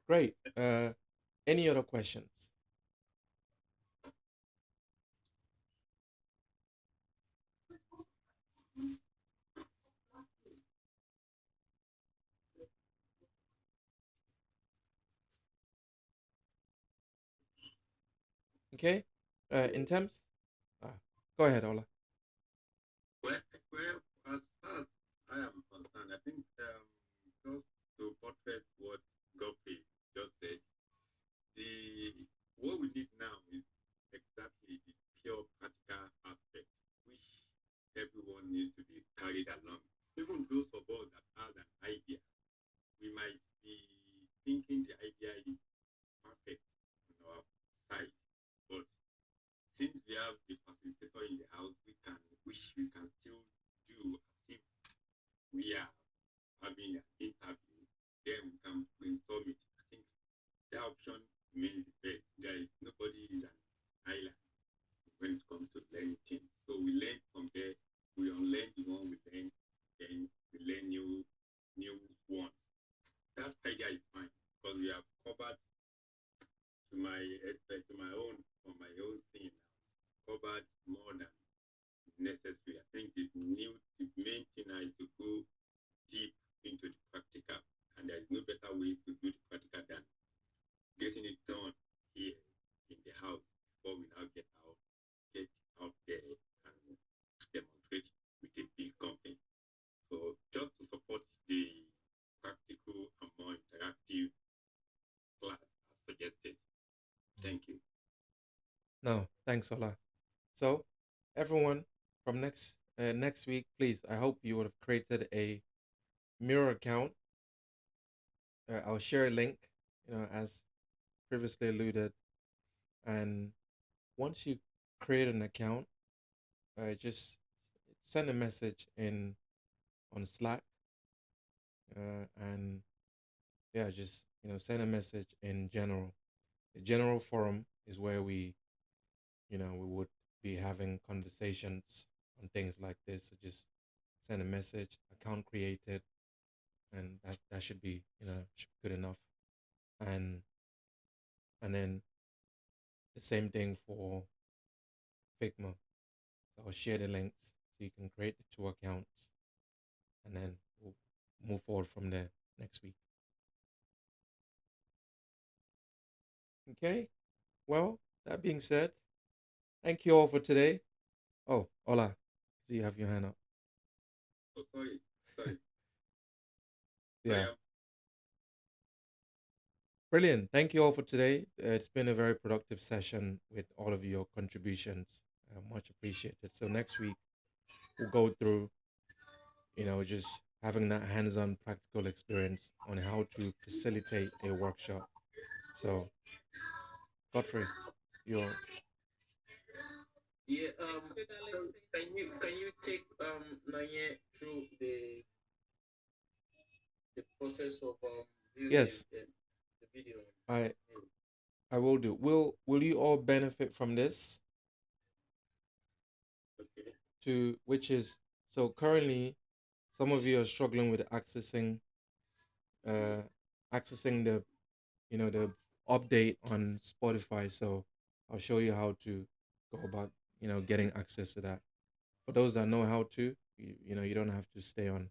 Great. Any other questions? Okay. In terms, uh, go ahead, Ola. Well, well, as far as I am concerned, I think just to buttress what Godfrey just said, the what we need now is exactly the pure practical aspect, which everyone needs to be carried along. Even those of us that have an idea, we might be thinking the idea is perfect on our side, but since we have the facilitator in the house, we can still do as if we are having an interview, then we can brainstorm it. I think that option remains the best. There is nobody is an island when it comes to learning things. So we learn from there, we unlearn the one we learn, then we learn new ones. That idea is fine because we have covered to my to my own for my own thing now, covered more than necessary. I think the main thing now is to go deep into the practical, and there's no better way to do the practical than getting it done here in the house before we now get out there and demonstrate with a big company. So just to support the practical and more interactive class as suggested. Thank you. No, thanks, Ola. So, everyone, from next week, please, I hope you would have created a mirror account I'll share a link, as previously alluded, and once you create an account, just send a message in on Slack, and yeah, just send a message in general. The general forum is where we would be having conversations on things like this. So just send a message, account created, and that should be good enough. And then the same thing for Figma. So I'll share the links so you can create the two accounts, and then we'll move forward from there next week. Okay. Well, that being said, thank you all for today. Oh, hola. Do you have your hand up? Oh, sorry, sorry. Yeah. Brilliant. Thank you all for today. It's been a very productive session with all of your contributions. Much appreciated. So next week we'll go through, just having that hands-on practical experience on how to facilitate a workshop. So, Godfrey, you're Yeah. So can you take Nanye through the process of viewing yes, the video? I I will do. Will you all benefit from this? Okay. To which is so currently some of you are struggling with uh accessing the update on Spotify. So I'll show you how to go about getting access to that. For those that know how to, you don't have to stay on